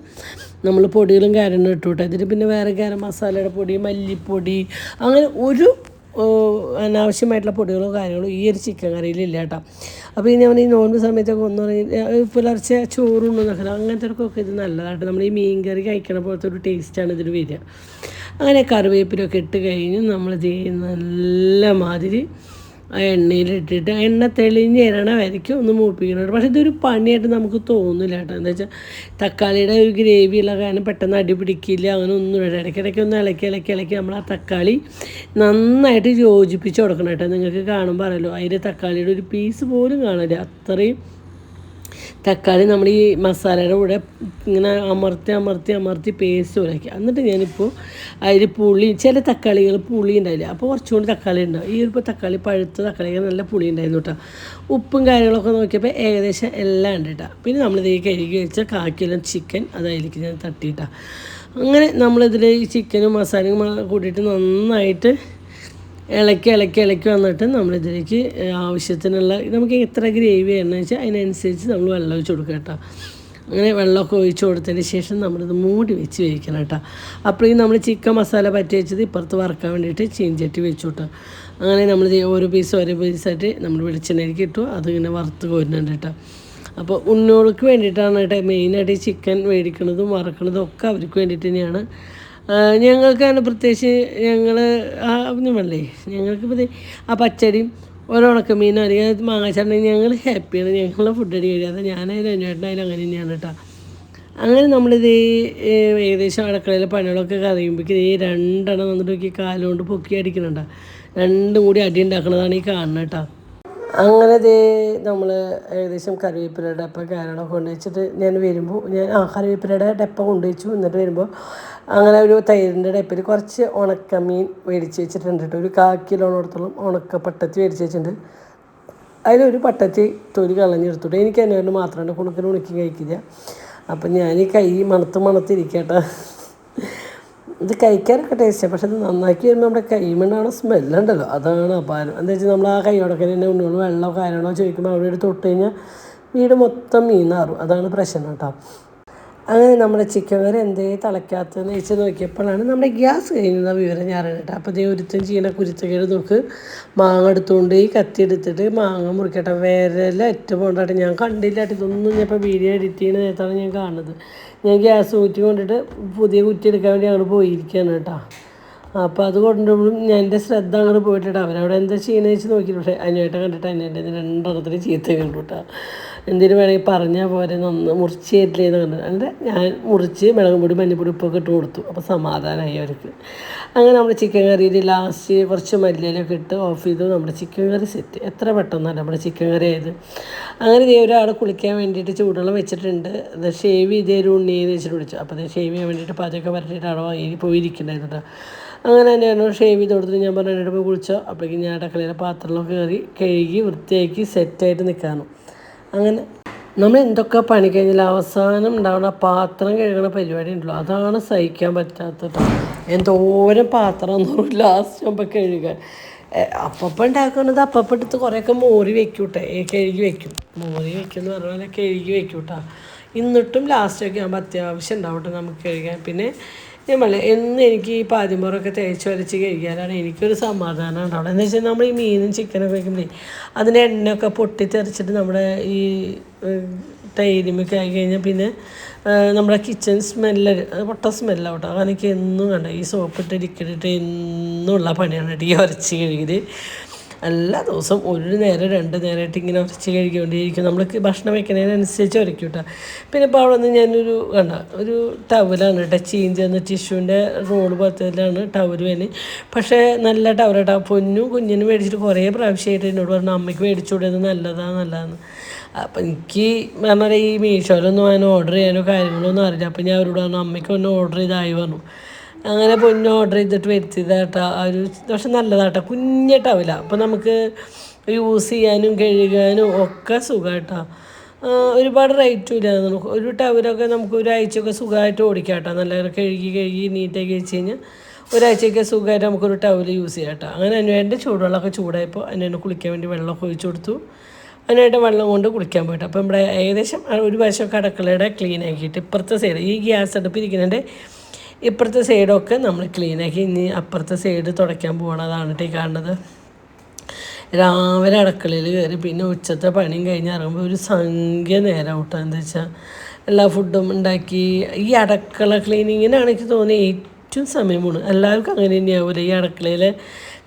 നമ്മൾ പൊടികളും കാര്യങ്ങളും ഇട്ടു കേട്ടോ. ഇതിൽ പിന്നെ വേറെ ഗരം മസാലയുടെ പൊടി, മല്ലിപ്പൊടി, അങ്ങനെ ഒരു അനാവശ്യമായിട്ടുള്ള പൊടികളോ കാര്യങ്ങളോ ഈ ഒരു ചിക്കൻ കറിയിലില്ല കേട്ടോ. അപ്പോൾ ഇനി നമ്മൾ ഈ നോൻപ് സമയത്തൊക്കെ പുലർച്ചെ ചോറുണ്ടെന്നൊക്കെ അങ്ങനത്തെവർക്കൊക്കെ ഇത് നല്ലതായിട്ട് നമ്മൾ ഈ മീൻ കറി കഴിക്കണ പോലത്തെ ഒരു ടേസ്റ്റാണ് ഇതിൽ വരിക. അങ്ങനെ കറിവേപ്പിലൊക്കെ ഇട്ട് കഴിഞ്ഞ് നമ്മൾ നല്ല മാതിരി ആ എണ്ണയിലിട്ടിട്ട് എണ്ണ തെളിഞ്ഞ് ഇരണ വരയ്ക്കും ഒന്ന് മൂപ്പിക്കുന്നുണ്ട്. പക്ഷേ ഇതൊരു പണിയായിട്ട് നമുക്ക് തോന്നില്ല കേട്ടോ. എന്താ വെച്ചാൽ തക്കാളിയുടെ ഒരു ഗ്രേവിയുള്ള കാരണം പെട്ടെന്ന് അടി പിടിക്കില്ല, അങ്ങനെ ഒന്നും ഇടയ്ക്കിടയ്ക്ക് ഒന്ന് ഇളക്കി നമ്മൾ ആ തക്കാളി നന്നായിട്ട് യോജിപ്പിച്ച് കൊടുക്കണം കേട്ടോ. നിങ്ങൾക്ക് കാണുമ്പോൾ അറിയാലോ അതിൻ്റെ തക്കാളിയുടെ ഒരു പീസ് പോലും കാണില്ല. അത്രയും തക്കാളി നമ്മൾ ഈ മസാലയുടെ കൂടെ ഇങ്ങനെ അമർത്തി പേസ്റ്റ് പോലാക്കി. എന്നിട്ട് ഞാനിപ്പോൾ അതിൽ ചില തക്കാളികൾ പുളി ഉണ്ടായില്ല, അപ്പോൾ കുറച്ചുകൂടി തക്കാളി ഉണ്ടാവും. ഈ ഒരു തക്കാളി പഴുത്ത തക്കാളികൾ നല്ല പുളി ഉണ്ടായിരുന്നു കേട്ടോ. ഉപ്പും കാര്യങ്ങളൊക്കെ നോക്കിയപ്പോൾ ഏകദേശം എല്ലാം ഉണ്ട് കേട്ടോ. പിന്നെ നമ്മളിത് ഈ കഴുകി വെച്ച 1/4 കിലോ ചിക്കൻ അത് അതിലേക്ക് ഞാൻ തട്ടിയിട്ടാണ്. അങ്ങനെ നമ്മളിതിൽ ഈ ചിക്കനും മസാലയും കൂട്ടിയിട്ട് നന്നായിട്ട് ഇളക്കി വന്നിട്ട് നമ്മളിതിലേക്ക് ആവശ്യത്തിനുള്ള നമുക്ക് എത്ര ഗ്രേവി വേണമെന്ന് വെച്ചാൽ അതിനനുസരിച്ച് നമ്മൾ വെള്ളം ഒഴിച്ച് കൊടുക്കുക കേട്ടോ. അങ്ങനെ വെള്ളമൊക്കെ ഒഴിച്ച് കൊടുത്തതിന് ശേഷം നമ്മളിത് മൂടി വെച്ച് വേവിക്കണം കേട്ടോ. അപ്പോഴേക്കും നമ്മൾ ചിക്കൻ മസാല പറ്റി വെച്ചത് ഇപ്പുറത്ത് വറുക്കാൻ വേണ്ടിയിട്ട് ചീഞ്ചട്ടി വെച്ചു കേട്ടോ. അങ്ങനെ നമ്മൾ ഓരോ പീസായിട്ട് നമ്മൾ വെളിച്ചെണ്ണയിലേക്ക് ഇട്ടു. അതിങ്ങനെ വറുത്ത് കോരുന്നുണ്ട് കേട്ടോ. അപ്പോൾ ഉണ്ണോൾക്ക് വേണ്ടിയിട്ടാണ് കേട്ടോ മെയിനായിട്ട് ഈ ചിക്കൻ മേടിക്കുന്നതും വറക്കുന്നതും ഒക്കെ അവർക്ക് വേണ്ടിയിട്ട് തന്നെയാണ്. ഞങ്ങൾക്ക് അങ്ങനെ പ്രത്യേകിച്ച് ഞങ്ങൾ ഒന്നുമല്ലേ ഞങ്ങൾക്ക് ആ പച്ചടിയും ഒരണക്കമീനും അല്ലെങ്കിൽ മാങ്ങാച്ചട്ടയും ഞങ്ങൾ ഹാപ്പിയാണ്. ഞങ്ങളുടെ ഫുഡ് അടി കഴിയാതെ ഞാനായാലും അന്വേഷണമായാലും അങ്ങനെ തന്നെയാണ് കേട്ടോ. അങ്ങനെ നമ്മളിത് ഏകദേശം അടുക്കളയിലെ പണികളൊക്കെ കഴിയുമ്പോഴേക്കും ഈ രണ്ടെണ്ണം വന്നിട്ട് നോക്കി കാലുകൊണ്ട് പൊക്കി അടിക്കുന്നുണ്ടോ, രണ്ടും കൂടി അടി ഉണ്ടാക്കുന്നതാണ് ഈ കാണുന്നത് കേട്ടോ. അങ്ങനെ ഇതേ നമ്മൾ ഏകദേശം കറിവേപ്പിലയുടെ ഡപ്പ കാര്യങ്ങളൊക്കെ കൊണ്ടുവച്ചിട്ട് ഞാൻ വരുമ്പോൾ കറിവേപ്പിലയുടെ ഡപ്പ കൊണ്ടുവച്ചു. എന്നിട്ട് വരുമ്പോൾ അങ്ങനെ ഒരു തൈരിൻ്റെ ഡപ്പയിൽ കുറച്ച് ഉണക്കമീൻ മേടിച്ച് വെച്ചിട്ടുണ്ട് കേട്ടോ. ഒരു 1/4 കിലോയോളത്തോളം ഉണക്ക പട്ടത്തി മേടിച്ച് വെച്ചിട്ടുണ്ട്. അതിലൊരു പട്ടത്തി തൊലി കളഞ്ഞെടുത്തിട്ട് എനിക്ക് എന്നോട് മാത്രമാണ് കുണുക്കിന് ഉണക്കി കഴിക്കില്ല. അപ്പം ഞാൻ ഈ കൈ മണത്തിരിക്കട്ടെ. ഇത് കഴിക്കാനൊക്കെ ടേസ്റ്റാണ്, പക്ഷെ അത് നന്നാക്കി വരുമ്പോൾ നമ്മുടെ കൈമണ്ണാണ് സ്മെല്ലുണ്ടല്ലോ, അതാണ് അപാരം. എന്താ വെച്ചാൽ നമ്മൾ ആ കൈയോടൊക്കെ തന്നെ ഉണ്ണികൾ വെള്ളമോ കാര്യങ്ങളോ ചോദിക്കുമ്പോൾ അവിടെ എടുത്ത് തൊട്ട് കഴിഞ്ഞാൽ വീട് മൊത്തം മീനാറും, അതാണ് പ്രശ്നം കേട്ടോ. അങ്ങനെ നമ്മുടെ ചിക്കൻ കറി എന്തേ തിളയ്ക്കാത്തതെന്ന് വെച്ച് നോക്കിയപ്പോഴാണ് നമ്മുടെ ഗ്യാസ് കഴിഞ്ഞ വിവരം ഞാൻ അറിയട്ടെ. അപ്പോൾ അതേ ഒരുത്തും ചെയ്യുന്ന കുരുത്തക്കേട് നോക്ക്. മാങ്ങ എടുത്തുകൊണ്ട് ഈ കത്തി എടുത്തിട്ട് മാങ്ങ മുറിക്കട്ടെ, വിരല ഏറ്റവും പോകണ്ടായിട്ട് ഞാൻ കണ്ടില്ലാട്ട്. ഇതൊന്നും ഞാൻ ഇപ്പോൾ വീഡിയോ എഡിറ്റ് ചെയ്യുന്ന നേരത്താണ് ഞാൻ കാണുന്നത്. ഞാൻ ഗ്യാസ് കുറ്റി കൊണ്ടിട്ട് പുതിയ കുറ്റി എടുക്കാൻ വേണ്ടി ഞങ്ങൾ പോയിരിക്കുകയാണ് കേട്ടോ. അപ്പോൾ അത് കൊണ്ടുപോകും ഞാൻ എൻ്റെ ശ്രദ്ധ അങ്ങോട്ട് പോയിട്ടിട്ട് അവരവിടെ എന്താ ചെയ്യുന്നത് വെച്ച് നോക്കിയിട്ട്, പക്ഷേ അതിനായിട്ട് കണ്ടിട്ട് അതിൻ്റെ രണ്ടെണ്ണത്തിന് ചീത്ത കണ്ടു കേട്ടോ. എന്തിനു വേണമെങ്കിൽ പറഞ്ഞാൽ പോലെ മുറിച്ച് തരില്ലേന്ന് കണ്ടു. എന്നിട്ട് ഞാൻ മുറിച്ച് മുളകും പൊടി മഞ്ഞപ്പൊടി ഉപ്പൊക്കെ ഇട്ട് കൊടുത്തു. അപ്പോൾ സമാധാനമായി അവർക്ക്. അങ്ങനെ നമ്മുടെ ചിക്കൻ കറിയിൽ ലാസ്റ്റ് കുറച്ച് മല്ലിയിലൊക്കെ ഇട്ട് ഓഫ് ചെയ്തു. നമ്മുടെ ചിക്കൻ കറി സെറ്റ്. എത്ര പെട്ടെന്നല്ല നമ്മുടെ ചിക്കൻ കറി ആയത്. അങ്ങനെ ഒരാൾ കുളിക്കാൻ വേണ്ടിയിട്ട് ചൂടുവെള്ളം വെച്ചിട്ടുണ്ട്. അത് ഷേവ് ചെയ്തൊരു ഉണ്ണിയെന്ന് വെച്ചിട്ട് വിളിച്ചു. അപ്പോൾ അത് ഷേവ് ചെയ്യാൻ വേണ്ടിയിട്ട് പാചകമൊക്കെ വരട്ടിയിട്ട് അവിടെ വാങ്ങി പോയിരിക്കണ്ടായിരുന്നു കേട്ടോ. അങ്ങനെ തന്നെയാണ് ഷേവ് ചെയ്ത് കൊടുത്തിട്ട് ഞാൻ പറഞ്ഞിട്ട് പോയി കുളിച്ചോ. അപ്പോഴേക്കും ഞാൻ അടുക്കളയിലെ പാത്രങ്ങളൊക്കെ കഴുകി വൃത്തിയാക്കി സെറ്റായിട്ട് നിൽക്കാനും. അങ്ങനെ നമ്മൾ എന്തൊക്കെ പണി കഴിഞ്ഞാൽ അവസാനം ഉണ്ടാവുന്ന പാത്രം കഴുകണ പരിപാടി ഉണ്ടല്ലോ, അതാണ് സഹിക്കാൻ പറ്റാത്തത്. എന്തോരം പാത്രം എന്ന് പറയും ലാസ്റ്റ് ആകുമ്പോൾ കഴുകാൻ. അപ്പം ഉണ്ടാക്കുന്നത് അപ്പം എടുത്ത് കുറേയൊക്കെ മോറി വെക്കൂട്ടെ, കഴുകി വെക്കും. മോറി വെക്കുമെന്ന് പറഞ്ഞ പോലെ കഴുകി വെക്കൂട്ടാ. എന്നിട്ടും ലാസ്റ്റൊക്കെ ആകുമ്പോൾ അത്യാവശ്യം ഉണ്ടാവട്ടെ നമുക്ക് കഴുകാൻ. പിന്നെ ഞാൻ പറയാം, എന്നും എനിക്ക് ഈ പാതിമുറൊക്കെ തേച്ച് വരച്ച് കഴിക്കാനാണ് എനിക്കൊരു സമാധാനം ഉണ്ടാവുന്നത്. എന്താ വെച്ചാൽ നമ്മൾ ഈ മീനും ചിക്കനൊക്കെ വയ്ക്കുമ്പോഴേ അതിൻ്റെ എണ്ണയൊക്കെ പൊട്ടിത്തെറിച്ചിട്ട് നമ്മുടെ ഈ തൈരുമൊക്കെ ആയി കഴിഞ്ഞാൽ പിന്നെ നമ്മുടെ കിച്ചൺ സ്മെല്ല് പൊട്ട സ്മെല്ലാവും കേട്ടോ. അങ്ങനെ എനിക്ക് എന്നും കണ്ട ഈ സോപ്പിട്ട് ലിക്വിഡിട്ട് എന്നുള്ള പണിയാണ് കേട്ടോ ഈ ഉരച്ച് കഴുകി. എല്ലാ ദിവസവും 1 നേരം 2 നേരമായിട്ട് ഇങ്ങനെ ഉരച്ച് കഴുകിക്കൊണ്ടിരിക്കും. നമ്മൾ ഭക്ഷണം വയ്ക്കുന്നതിനനുസരിച്ച് ഉരയ്ക്കും കേട്ടോ. പിന്നെ ഇപ്പോൾ അവിടെ നിന്ന് ഞാനൊരു ഒരു ടവലാണ് കേട്ടോ, ചീഞ്ചെന്ന് ടിഷ്യൂൻ്റെ റോള് പോലത്തേലാണ് ടവൽ വേണി. പക്ഷേ നല്ല ടവൽ കേട്ടോ. പൊന്നും കുഞ്ഞിനും മേടിച്ചിട്ട് കുറേ പ്രാവശ്യമായിട്ട് എന്നോട് പറഞ്ഞു അമ്മയ്ക്ക് മേടിച്ചുകൂടെ, നല്ലതാണെന്ന്. അപ്പം എനിക്ക് പറഞ്ഞാൽ ഈ മീഷോയിലൊന്നും അങ്ങനെ ഓർഡർ ചെയ്യാനോ കാര്യങ്ങളൊന്നും അറിയില്ല. അപ്പം ഞാൻ അവരോട് പറഞ്ഞു അമ്മയ്ക്ക് ഒന്ന് ഓർഡർ ചെയ്തായി പറഞ്ഞു. അങ്ങനെ പൊന്ന് ഓർഡർ ചെയ്തിട്ട് വരുത്തിയതാട്ടോ. ഒരു പക്ഷെ നല്ലതാട്ടോ, കുഞ്ഞിട്ടാവില്ല. അപ്പോൾ നമുക്ക് യൂസ് ചെയ്യാനും കഴുകാനും ഒക്കെ സുഖമായിട്ടോ. ഒരുപാട് റേറ്റും ഇല്ല. നമുക്ക് ഒരു ടവലൊക്കെ നമുക്ക് ഒരാഴ്ചയൊക്കെ സുഖമായിട്ട് ഓടിക്കാം കേട്ടോ. നല്ല കഴുകി നീറ്റാക്കി വെച്ച് കഴിഞ്ഞാൽ ഒരാഴ്ചയൊക്കെ സുഖമായിട്ട് നമുക്കൊരു ടവൽ യൂസ് ചെയ്യാം കേട്ടോ. അങ്ങനെ അതിനുവേണ്ടി ചൂടുവെള്ളമൊക്കെ ചൂടായപ്പോൾ അതിനെ കുളിക്കാൻ വേണ്ടി വെള്ളമൊക്കെ ഒഴിച്ചു കൊടുത്തു. അതിനായിട്ട് വെള്ളം കൊണ്ട് കുളിക്കാൻ പോയിട്ട്. അപ്പോൾ നമ്മുടെ ഏകദേശം ഒരു വശമൊക്കെ അടുക്കളയുടെ ക്ലീൻ ആക്കിയിട്ട് ഇപ്പുറത്തെ സൈഡ് ഈ ഗ്യാസ് അടുപ്പ് ഇരിക്കുന്നതിൻ്റെ ഇപ്പുറത്തെ സൈഡൊക്കെ നമ്മൾ ക്ലീനാക്കി ഇനി അപ്പുറത്തെ സൈഡ് തുടയ്ക്കാൻ പോകണതാണ് ഈ കാണുന്നത്. രാവിലെ അടുക്കളയിൽ കയറി പിന്നെ ഉച്ചത്തെ പണിയും കഴിഞ്ഞ് ഇറങ്ങുമ്പോൾ ഒരു സംഖ്യ നേരം ഔട്ടാ. എന്താ വെച്ചാൽ എല്ലാ ഫുഡും ഉണ്ടാക്കി ഈ അടുക്കള ക്ലീനിങ്ങിനാണ് എനിക്ക് തോന്നിയത് ഏറ്റവും സമയം പോണ്. എല്ലാവർക്കും അങ്ങനെ തന്നെയാവില്ല. ഈ അടുക്കളയിലെ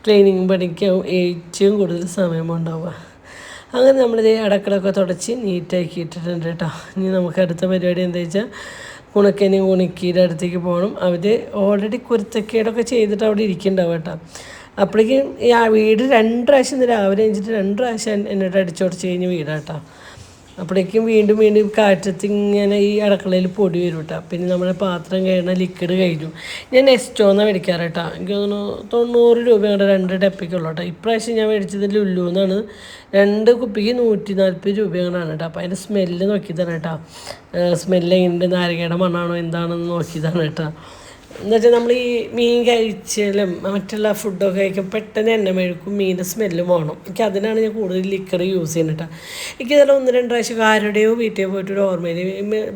ക്ലീനിങ് പണിക്കാവും ഏറ്റവും കൂടുതൽ സമയം ഉണ്ടാവുക. അങ്ങനെ നമ്മളിത് അടുക്കളൊക്കെ തുടച്ച് നീറ്റാക്കി ഇട്ടിട്ടുണ്ട് കേട്ടോ. ഇനി നമുക്ക് അടുത്ത പരിപാടി എന്താ വെച്ചാൽ ഉണക്കിയുടെ അടുത്തേക്ക് പോകണം. അവർ ഓൾറെഡി കുരുത്തക്കേടൊക്കെ ചെയ്തിട്ട് അവിടെ ഇരിക്കുന്നുണ്ടാവും കേട്ടോ. അപ്പോഴേക്കും ഈ വീട് 2 പ്രാവശ്യം രാവിലെ കഴിഞ്ഞിട്ട് 2 പ്രാവശ്യം എന്നോട് അടിച്ചുടച്ച് കഴിഞ്ഞ് വീടാട്ടോ. അപ്പോഴേക്കും വീണ്ടും കാറ്റത്ത് ഇങ്ങനെ ഈ അടുക്കളയിൽ പൊടി വരും കേട്ടോ. പിന്നെ നമ്മുടെ പാത്രം കഴിയുന്ന ലിക്വിഡ് കഴിഞ്ഞു. ഞാൻ നെസ്റ്റോന്നാണ് മേടിക്കാറ് കേട്ടോ. എനിക്ക് തോന്നുന്നു 90 രൂപയുടെ 2 ഡപ്പിക്കുള്ളൂ കേട്ടോ. ഇപ്രാവശ്യം ഞാൻ മേടിച്ചത് ലുലുന്നാണ്. 2 കുപ്പിക്ക് 140 രൂപയാണ് കേട്ടോ. അപ്പോൾ അതിൻ്റെ സ്മെല്ല് നോക്കിയതാണ് കേട്ടോ. സ്മെല്ല് എങ്ങനെയുണ്ട്, നാരങ്ങയുടെ മണ്ണാണോ എന്താണെന്ന് നോക്കിയതാണ് കേട്ടോ. എന്ന് വെച്ചാൽ നമ്മൾ ഈ മീൻ കഴിച്ചാലും മറ്റുള്ള ഫുഡൊക്കെ കഴിക്കുമ്പോൾ പെട്ടെന്ന് എണ്ണ മെഴുക്കും മീനിൻ്റെ സ്മെല്ല് പോകണം. എനിക്ക് അതിനാണ് ഞാൻ കൂടുതൽ ലിക്വിഡ് യൂസ് ചെയ്യുന്നത് കേട്ടോ. എനിക്ക് ഇതെല്ലാം 1-2 പ്രാവശ്യം ആരുടെയോ വീട്ടിൽ പോയിട്ടൊരു ഓർമ്മയിൽ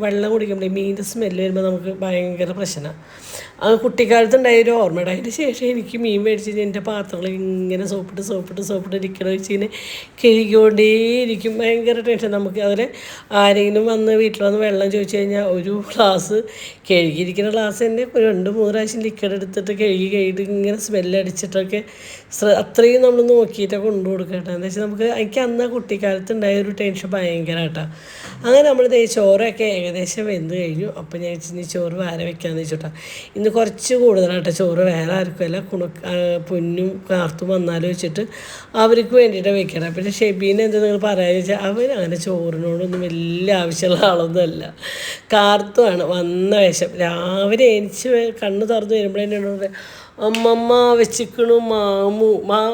വെള്ളം കുടിക്കുമ്പോൾ മീനിൻ്റെ സ്മെല്ല് വരുമ്പോൾ നമുക്ക് ഭയങ്കര പ്രശ്നമാണ്. ആ കുട്ടിക്കാലത്തുണ്ടായ ഒരു ഓർമ്മയുടെ അതിന് ശേഷം എനിക്ക് മീൻ മേടിച്ച് എൻ്റെ പാത്രങ്ങൾ ഇങ്ങനെ സോപ്പിട്ട് ഇരിക്കണ വെച്ച് ഇങ്ങനെ കഴുകിക്കൊണ്ടേയിരിക്കും. ഭയങ്കര ടെൻഷൻ നമുക്ക്. അതിൽ ആരെങ്കിലും വന്ന് വീട്ടിൽ വന്ന് വെള്ളം ചോദിച്ചു കഴിഞ്ഞാൽ ഒരു ഗ്ലാസ് കഴുകിയിരിക്കുന്ന ഗ്ലാസ് തന്നെ 2-3 പ്രാവശ്യം ലിക്വിഡ് എടുത്തിട്ട് കഴുകിയിട്ട് ഇങ്ങനെ സ്മെല്ലടിച്ചിട്ടൊക്കെ അത്രയും നമ്മൾ നോക്കിയിട്ടൊക്കെ കൊണ്ടു കൊടുക്കട്ടെ. എന്താ വെച്ചാൽ നമുക്ക് എനിക്ക് അന്ന് കുട്ടിക്കാലത്ത് ഉണ്ടായ ഒരു ടെൻഷൻ ഭയങ്കര കേട്ടോ. അങ്ങനെ നമ്മൾ ചോറൊക്കെ ഏകദേശം വെന്ത് കഴിഞ്ഞു. അപ്പോൾ ഞാൻ ഇനി ചോറ് വേറെ വെക്കാമെന്ന് വെച്ചിട്ടാ. ഇന്ന് കുറച്ച് കൂടുതലാട്ടോ ചോറ്, വേറെ ആർക്കുമല്ല, പൊന്നും കാർത്തും വന്നാലും വെച്ചിട്ട് അവർക്ക് വേണ്ടിയിട്ട് വെക്കണം. പിന്നെ ഷെബീനെ എന്താ നിങ്ങൾ പറയാന്ന് വെച്ചാൽ അവരങ്ങനെ ചോറിനോടൊന്നും വലിയ ആവശ്യമുള്ള ആളൊന്നുമല്ല. കാർത്തുമാണ് വന്ന വേഷം. രാവിലെ എനിക്ക് കണ്ണ് തുറന്ന് വരുമ്പോഴെന്നോട് അമ്മമ്മ വെച്ചിക്കണു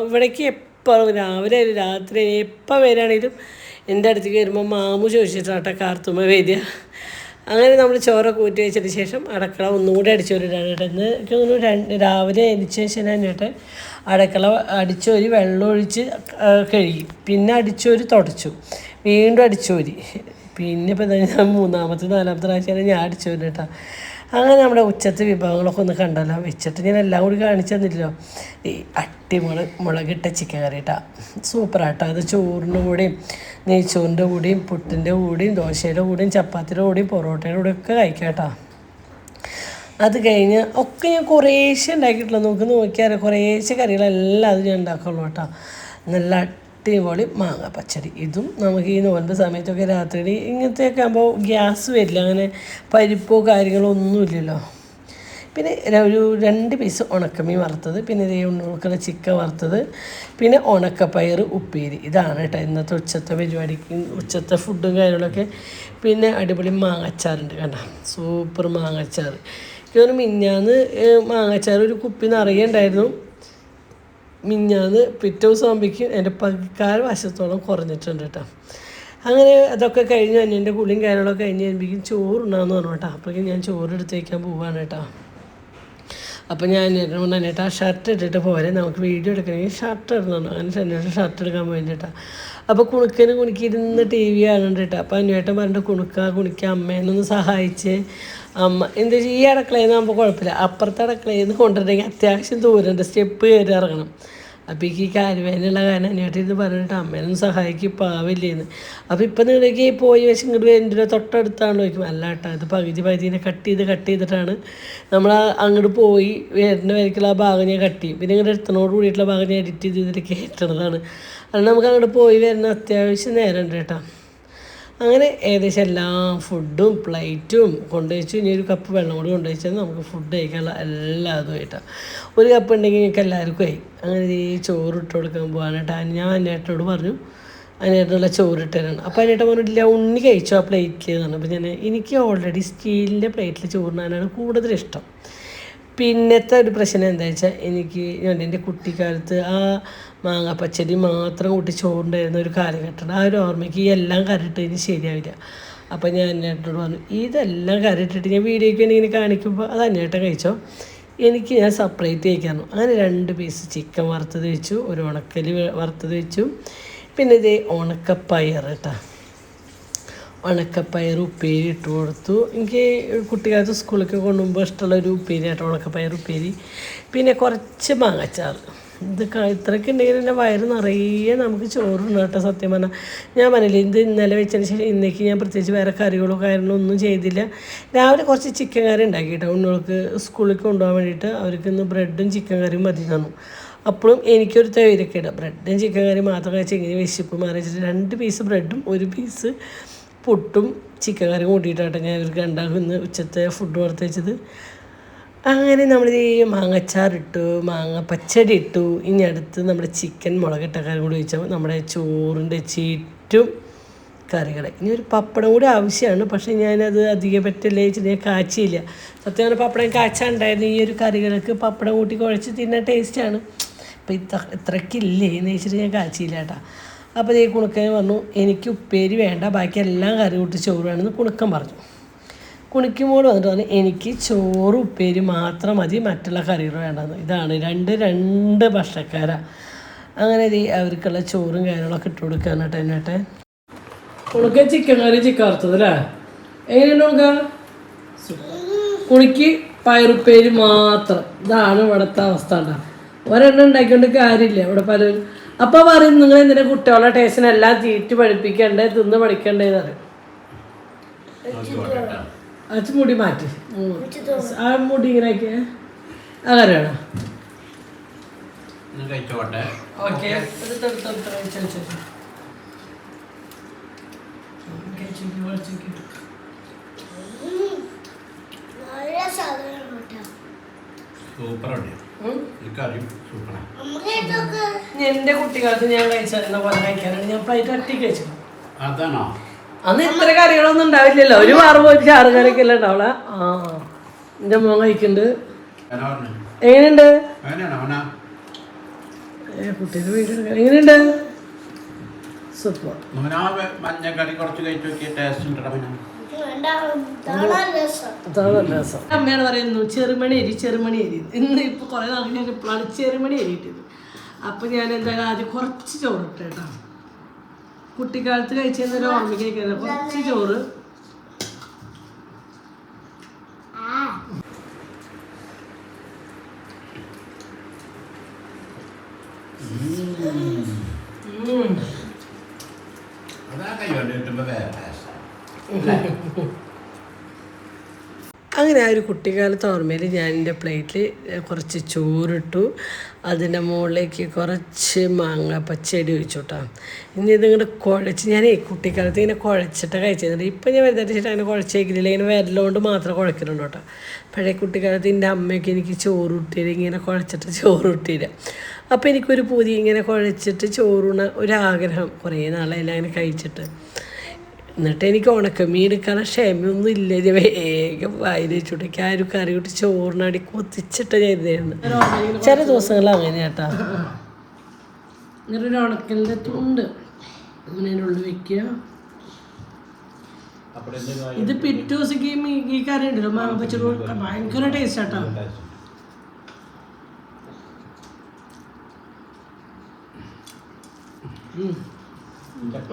ഇവിടേക്ക് എപ്പോൾ രാവിലെ രാത്രി എപ്പോൾ വരികയാണെങ്കിലും എൻ്റെ അടുത്തേക്ക് വരുമ്പോൾ മാമു ചോദിച്ചിട്ടാട്ടെ കാർത്തുമ്മ വരിക. അങ്ങനെ നമ്മൾ ചോറൊക്കെ ഊറ്റി വെച്ചതിന് ശേഷം അടുക്കള ഒന്നുകൂടി അടിച്ചോരിടാണ് കേട്ടോ. ഇന്ന് എനിക്ക് തോന്നുന്നു രാവിലെ എണിച്ച ശേഷം തന്നെ അടുക്കള അടിച്ചോരി വെള്ളമൊഴിച്ച് കഴുകി, പിന്നെ അടിച്ചോരി തുടച്ചു, വീണ്ടും അടിച്ചോരി, പിന്നെ ഇപ്പോൾ ഞാൻ 3-4 പ്രാവശ്യമാണ് ഞാൻ അടിച്ചോരി കേട്ടോ. അങ്ങനെ നമ്മുടെ ഉച്ചത്തെ വിഭവങ്ങളൊക്കെ ഒന്ന് കണ്ടല്ലോ. വെച്ചിട്ട് ഞാൻ എല്ലാം കൂടി കാണിച്ചു തന്നില്ലല്ലോ. ഈ മുളകിട്ട ചിക്കൻ കറി കേട്ടോ, സൂപ്പറാട്ടോ. അത് ചോറിൻ്റെ കൂടെയും നെയ്ച്ചോറിൻ്റെ കൂടെയും പുട്ടിൻ്റെ കൂടെയും ദോശയുടെ കൂടെയും ചപ്പാത്തിയുടെ കൂടെയും പൊറോട്ടയുടെ കൂടെയും ഒക്കെ കഴിക്കാം കേട്ടോ. അത് കഴിഞ്ഞ് ഒക്കെ ഞാൻ കുറേശ്ശെ ഉണ്ടാക്കിയിട്ടുള്ളൂ. നമുക്ക് നോക്കിയാൽ കുറേശ്ശെ കറികളെല്ലാം അത് ഞാൻ ഉണ്ടാക്കുള്ളൂ കേട്ടോ. നല്ല അടിപൊളി മാങ്ങ പച്ചടി. ഇതും നമുക്ക് ഈ നോൻപ് സമയത്തൊക്കെ രാത്രി ഇങ്ങനത്തെയൊക്കെ ആകുമ്പോൾ ഗ്യാസ് വരില്ല, അങ്ങനെ പരിപ്പോ കാര്യങ്ങളോ ഒന്നുമില്ലല്ലോ. പിന്നെ ഒരു 2 പീസ് ഉണക്കമീൻ വറുത്തത്, പിന്നെ ഇതേ ഉണ്ണുക്കണ ചിക്കൻ വറുത്തത്, പിന്നെ ഉണക്കപ്പയർ ഉപ്പേരി. ഇതാണ് കേട്ടോ ഇന്നത്തെ ഉച്ചത്തെ പരിപാടിക്ക്, ഉച്ചത്തെ ഫുഡും കാര്യങ്ങളൊക്കെ. പിന്നെ അടിപൊളി മാങ്ങച്ചാറുണ്ട് കണ്ട, സൂപ്പർ മാങ്ങച്ചാർ. എനിക്ക് മിഞ്ഞാന്ന് മാങ്ങച്ചാർ ഒരു കുപ്പി നിറയെ ഉണ്ടായിരുന്നു. മിഞ്ഞാന്ന് പിറ്റേ ദിവസം ആകുമ്പോഴേക്കും എൻ്റെ 14 വശത്തോളം കുറഞ്ഞിട്ടുണ്ട് കേട്ടോ. അങ്ങനെ അതൊക്കെ കഴിഞ്ഞ് എൻ്റെ കുളിയും കാര്യങ്ങളൊക്കെ കഴിഞ്ഞ് കഴിയുമ്പോഴേക്കും ചോറുണ്ടാകുന്ന പറഞ്ഞു കേട്ടോ. അപ്പോഴേക്കും ഞാൻ ചോറ് എടുത്ത് വയ്ക്കാൻ പോവുകയാണ് കേട്ടോ. അപ്പോൾ ഞാൻ എന്നേട്ടാ ഷർട്ട് ഇട്ടിട്ട് പോരെ, നമുക്ക് വീഡിയോ എടുക്കണമെങ്കിൽ ഷർട്ട് ഇടണം. അങ്ങനെ എന്നോട് ഷർട്ട് എടുക്കാൻ പോയിട്ടാ. അപ്പോൾ കുണിക്കിരുന്ന് TV കാണുന്നുണ്ട് കേട്ടോ. അപ്പോൾ അന്വേട്ടൻ പറഞ്ഞിട്ട് കുണിക്ക അമ്മേനൊന്ന് സഹായിച്ച്. അമ്മ എന്താ വെച്ചാൽ ഈ അടുക്കളയിൽ നിന്ന് ആകുമ്പോൾ കുഴപ്പമില്ല, അപ്പുറത്തെ അടുക്കളയിൽ നിന്ന് കൊണ്ടുവരണമെങ്കിൽ അത്യാവശ്യം ദൂരമുണ്ട്, സ്റ്റെപ്പ് കയറി ഇറങ്ങണം. അപ്പോൾ ഈ കാലുവേനുള്ള കാരണം അന്വേട്ടിരുന്ന് പറഞ്ഞിട്ട് അമ്മേനൊന്ന് സഹായിക്കും പാവില്ലേന്ന്. അപ്പോൾ ഇപ്പം നിങ്ങളേക്ക് പോയി വെച്ച് ഇങ്ങോട്ട് എൻ്റെ തൊട്ടടുത്താണല്ലോ ചോദിക്കും. അല്ല കേട്ടോ, ഇത് പകുതിനെ കട്ട് ചെയ്തിട്ടാണ് നമ്മൾ അങ്ങോട്ട് പോയി വരുന്ന വരയ്ക്കുള്ള ആ ഭാഗം ഞാൻ കട്ട് ചെയ്യും. പിന്നെ ഇങ്ങോട്ട് എടുത്തനോട് കൂടിയിട്ടുള്ള ഭാഗം ഞാൻ എഡിറ്റ് ചെയ്തിട്ട് കയറ്റുന്നതാണ്. അത് നമുക്ക് അങ്ങോട്ട് പോയി വരുന്ന അത്യാവശ്യം നേരമുണ്ട് കേട്ടോ. അങ്ങനെ ഏകദേശം എല്ലാ ഫുഡും പ്ലേറ്റും കൊണ്ടുവച്ചു. ഇനി ഒരു കപ്പ് വെള്ളം കൂടി കൊണ്ടുവച്ചാൽ നമുക്ക് ഫുഡ് കഴിക്കാനുള്ള എല്ലാ അതുമായിട്ടാണ്. ഒരു കപ്പ് ഉണ്ടെങ്കിൽ എനിക്ക് എല്ലാവർക്കും ആയി. അങ്ങനെ ഈ ചോറ് ഇട്ട് കൊടുക്കാൻ പോകാൻ കേട്ടോ. ഞാൻ അന്നേട്ടനോട് പറഞ്ഞു അതിനായിട്ടുള്ള ചോറ് ഇട്ടതാണ്. അപ്പോൾ അതിനായിട്ട് പറഞ്ഞിട്ടില്ല ഉണ്ണി കഴിച്ചോ ആ പ്ലേറ്റിൽ എന്ന് പറഞ്ഞു. അപ്പോൾ എനിക്ക് ഓൾറെഡി സ്റ്റീലിൻ്റെ പ്ലേറ്റിൽ ചോറിനാണ് കൂടുതൽ ഇഷ്ടം. പിന്നത്തെ ഒരു പ്രശ്നം എന്താ വെച്ചാൽ എനിക്ക് എൻ്റെ കുട്ടിക്കാലത്ത് ആ മാങ്ങ പച്ചടി മാത്രം കൂട്ടി ചോറുണ്ടായിരുന്ന ഒരു കാലഘട്ടമാണ്. ആ ഒരു ഓർമ്മയ്ക്ക് ഈ എല്ലാം കറിയിട്ടതിന് ശരിയാവില്ല. അപ്പോൾ ഞാൻ അന്നേട്ടനോട് പറഞ്ഞു ഇതെല്ലാം കറിയിട്ടിട്ട് ഞാൻ വീഡിയോയ്ക്ക് വേണ്ടി ഇങ്ങനെ കാണിക്കുമ്പോൾ അത് അന്നേട്ടൻ കഴിച്ചോ, എനിക്ക് ഞാൻ സെപ്പറേറ്റ് കഴിക്കാറുണ്ട്. അങ്ങനെ 2 പീസ് ചിക്കൻ വറുത്തത് വെച്ചു, ഒരു ഉണക്കല് വറുത്തത് വെച്ചു, പിന്നെ ഇതേ ഉണക്കപ്പയർ കേട്ടോ, ഉണക്കപ്പയർ ഉപ്പേരി ഇട്ട് കൊടുത്തു. എനിക്ക് കുട്ടിക്കാലത്ത് സ്കൂളിലേക്ക് കൊണ്ടുപോകുമ്പോൾ ഇഷ്ടമുള്ളൊരു ഉപ്പേരി ആയിട്ട് ഉണക്കപ്പയർ ഉപ്പേരി, പിന്നെ കുറച്ച് മാങ്ങച്ചാറ്. ഇത് ഇത്രയൊക്കെ ഉണ്ടെങ്കിൽ എൻ്റെ വയറ് നിറയെ നമുക്ക് ചോറുണ്ട് കേട്ടോ. സത്യം പറഞ്ഞാൽ ഞാൻ പറഞ്ഞില്ലേ, ഇത് ഇന്നലെ വെച്ചതിന് ശേഷം ഇന്നേക്ക് ഞാൻ പ്രത്യേകിച്ച് വേറെ കറികളോ കാര്യങ്ങളോ ഒന്നും ചെയ്തില്ല. രാവിലെ കുറച്ച് ചിക്കൻ കറി ഉണ്ടാക്കി കേട്ടോ. ഉണ്ണുകൾക്ക് സ്കൂളിലേക്ക് കൊണ്ടുപോകാൻ വേണ്ടിയിട്ട് അവർക്ക് ഇന്ന് ബ്രെഡും ചിക്കൻ കറിയും മതി തന്നു. അപ്പോഴും എനിക്കൊരു തൈരൊക്കെ ഇടാം. ബ്രെഡും ചിക്കൻ കറി മാത്രം കഴിച്ച് ഇങ്ങനെ വിശപ്പ് മാറി വെച്ചിട്ട് 2 പീസ് ബ്രെഡും 1 പീസ് പുട്ടും ചിക്കൻ കറി കൂട്ടിയിട്ടാട്ടെ ഞാൻ ഇവർക്ക് ഉണ്ടാക്കും ഇന്ന് ഉച്ചത്തെ ഫുഡ് വറുത്ത് വെച്ചത്. അങ്ങനെ നമ്മൾ ഈ മാങ്ങച്ചാറിട്ടു, മാങ്ങ പച്ചടി ഇട്ടു. ഇനി അടുത്ത് നമ്മുടെ ചിക്കൻ മുളകിട്ട കറി കൂടി വെച്ചാൽ നമ്മുടെ ചോറിൻ്റെ ചീറ്റും കറികൾ. ഇനി ഒരു പപ്പടം കൂടി ആവശ്യമാണ്, പക്ഷേ ഞാനത് അധികം പറ്റില്ല വെച്ചിട്ട് ഞാൻ കാച്ചിയില്ല. സത്യം പറഞ്ഞാൽ പപ്പടം കാച്ചാണ്ടായിരുന്നു. ഈ ഒരു കറികൾക്ക് പപ്പടം കൂട്ടി കുഴച്ച് തിന്നാൻ ടേസ്റ്റാണ്. അപ്പോൾ ഇത്രയ്ക്കില്ലേ എന്ന് വെച്ചിട്ട് ഞാൻ കാച്ചിയില്ല കേട്ടോ. അപ്പോൾ ഈ കുണുക്കൻ പറഞ്ഞു എനിക്ക് ഉപ്പേരി വേണ്ട, ബാക്കി എല്ലാം കറി കൂട്ടി ചോറ് വേണമെന്ന് കുണുക്കൻ പറഞ്ഞു. കുണിക്കുമ്പോൾ വന്നിട്ട് പറഞ്ഞു എനിക്ക് ചോറ് ഉപ്പേരി മാത്രം മതി, മറ്റുള്ള കറികൾ വേണ്ടെന്ന്. ഇതാണ് രണ്ട് ഭക്ഷണക്കാരാണ്. അങ്ങനെ അവർക്കുള്ള ചോറും കാര്യങ്ങളൊക്കെ ഇട്ട് കൊടുക്കാൻ കേട്ടോ. എന്നിട്ട് കുണുക്ക ചിക്കൻ കറി ചിക്കൻ വറുത്തത് അല്ലേ? എങ്ങനെയുണ്ട് കുണുക്ക? കുണിക്ക് പയറുപ്പേര് മാത്രം. ഇതാണ് ഇവിടുത്തെ അവസ്ഥ. ഉണ്ടാകും ഒരെണ്ണം ഉണ്ടാക്കിക്കൊണ്ട് കാര്യമില്ല ഇവിടെ പലരും. അപ്പം പറയും നിങ്ങൾ എന്തിനാ കുട്ടികളെ ടേസ്റ്റിനെല്ലാം തീറ്റി പഠിപ്പിക്കണ്ടേ തിന്ന് പഠിക്കണ്ടേന്ന് പറയും. അച്ഛൻ മുടി മാറ്റി ആ മുടി ഇങ്ങനെ ആക്കിയ അങ്ങനെയാണോ? ഓക്കെ എന്റെ കുട്ടിക്കാലത്ത് ഞാൻ കഴിച്ചിരുന്ന പോലെ കഴിക്കാനാണ് ഞാൻ പ്ലേറ്റ് ഒറ്റ കഴിച്ചു. അന്ന് ഇത്ര കറികളൊന്നും ഉണ്ടാവില്ലല്ലോ. ഒരു വാറ് പോയി ചാറ് കറിയൊക്കെ അല്ലേ ഉണ്ടാവള. ആ എന്റെ മോൻ കഴിക്കുന്നുണ്ട്. എങ്ങനെയുണ്ട് കുട്ടിയുടെ വീട്ടിൽ എങ്ങനെയുണ്ട്? സൂപ്പർ. മഞ്ഞക്കറി കുറച്ച് കഴിച്ചു നോക്കിയ ടേസ്റ്റ് ഉണ്ടോ? അമ്മയാണ് പറയുന്നു ചെറുമണി അരി. ഇന്ന് ഇപ്പൊ കുറെ നാൾ ഞാൻ ഇപ്പോഴാണ് ചെറുമണി അരിയിട്ടത്. അപ്പൊ ഞാൻ എന്തായാലും ആദ്യം കുറച്ച് ചോറ് ഇട്ടു കേട്ടോ. കുട്ടിക്കാലത്ത് കഴിച്ചൊരു ഓർമ്മയ്ക്ക് കഴിക്കുന്നത് കുറച്ച് ചോറ്. അങ്ങനെ ആ ഒരു കുട്ടിക്കാലത്ത് ഓർമ്മയിൽ ഞാൻ എൻ്റെ പ്ലേറ്റിൽ കുറച്ച് ചോറിട്ടു. അതിൻ്റെ മുകളിലേക്ക് കുറച്ച് മാങ്ങ പച്ചടി ഒഴിച്ചു കേട്ടോ. ഇനി ഇതിങ്ങോട്ട് കുഴച്ച് ഞാൻ കുട്ടിക്കാലത്ത് ഇങ്ങനെ കുഴച്ചിട്ട് കഴിച്ചിട്ടുണ്ട്. ഇപ്പം ഞാൻ വലുതായിട്ട് അങ്ങനെ കുഴച്ചേക്കില്ല. ഇങ്ങനെ വിരലുകൊണ്ട് മാത്രം കുഴക്കലുണ്ട് കേട്ടോ. പഴയ കുട്ടിക്കാലത്ത് എൻ്റെ അമ്മയൊക്കെ എനിക്ക് ചോറ് ഇട്ടില്ല, ഇങ്ങനെ കുഴച്ചിട്ട് ചോറ് ഇട്ടില്ല. അപ്പോൾ എനിക്കൊരു പൂതി ഇങ്ങനെ കുഴച്ചിട്ട് ചോറുണ ഒരാഗ്രഹം കുറേ നാളെല്ലാം അങ്ങനെ കഴിച്ചിട്ട്. എന്നിട്ട് എനിക്ക് ഉണക്കമീൻ എടുക്കാൻ ക്ഷമയൊന്നും ഇല്ല. ഞാൻ വേഗം വായിൽ വെച്ചിട്ടേക്ക് ആ ഒരു കറി കൂട്ടി ചോറിനടി കൊത്തിച്ചിട്ട് ചെയ്തായിരുന്നു. ചില ദിവസങ്ങൾ അങ്ങനെ കേട്ടാ. ഇങ്ങനെ ഒരു ഉണക്കലിൻ്റെ തുണ്ട് അങ്ങനെ ഉള്ളിൽ വെക്കുക. ഇത് പിറ്റേ ദിവസത്തേക്ക് ഈ കറി ഉണ്ടല്ലോ മാങ്ങ പച്ചടി ഭയങ്കര ടേസ്റ്റ് ആട്ടോ.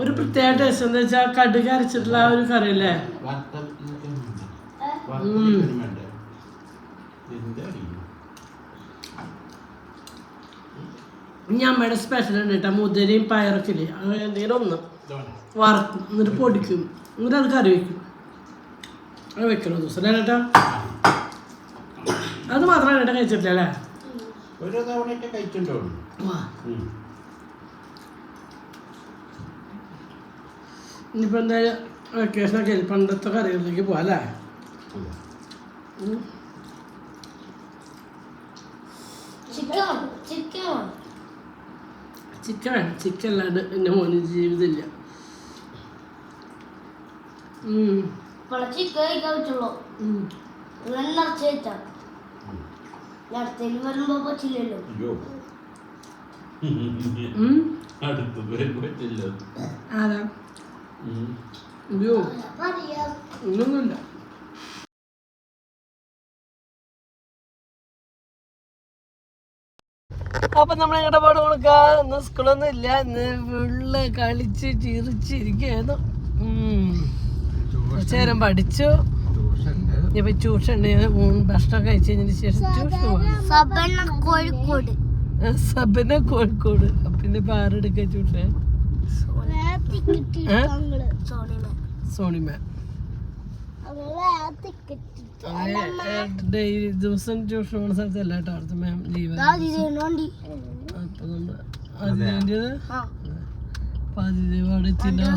ഒരു പ്രത്യേക ടേസ്റ്റ് എന്താ വെച്ചാൽ കടുക് അരച്ചിട്ടുള്ള ആ ഒരു കറി അല്ലേ. ഇനി അമ്മയുടെ സ്പെഷ്യൽ ഉണ്ട് കേട്ടോ. മുതിരയും പയറൊക്കെ ഇല്ലേ, അങ്ങനെ എന്തെങ്കിലും ഒന്ന് വറക്കും എന്നിട്ട് പൊടിക്കും എന്നിട്ട് അത് കറി വയ്ക്കും. അത് വെക്കണം ദിവസം അല്ലേ കേട്ടോ. അത് മാത്രമാണ് കേട്ടോ കഴിച്ചിട്ടില്ല അല്ലേ. ഇനിയിപ്പോൾ എന്തായാലും വെക്കേഷനൊക്കെ പണ്ടത്തെ കറികളിലേക്ക് പോവാം അല്ലേ. ചിക്കൻ വേണം. ചിക്കൻ അല്ലാണ്ട് എൻ്റെ മോന് ജീവിതമില്ല. ആരാ ഒന്നുമില്ല. അപ്പം നമ്മൾ എങ്ങോട്ട് പാട് കൊടുക്കാം. ഇന്ന് സ്കൂളൊന്നും ഇല്ല. ഇന്ന് ഫുള്ള് കളിച്ച് ചിരിച്ചിരിക്കുന്നു. കുറച്ച് നേരം പഠിച്ചു. ഇപ്പൊ ട്യൂഷൻ ഉണ്ട്. ഭക്ഷണം കഴിച്ച് കഴിഞ്ഞതിന് ശേഷം ട്യൂഷൻ പോകാം. സബന കോഴിക്കോട്. പിന്നെ ഇപ്പൊ ആരെടുക്ക ട്യൂഷൻ? സോണിമ. ഡെയിലി ദിവസം ട്യൂഷൻ പോകുന്ന സ്ഥലത്തല്ല കേട്ടോ. അവിടുത്തെ മാം ലീവ്. അപ്പൊ നമ്മള് അതിന് വേണ്ടിയത് അവിടെ എത്തിണ്ടോ.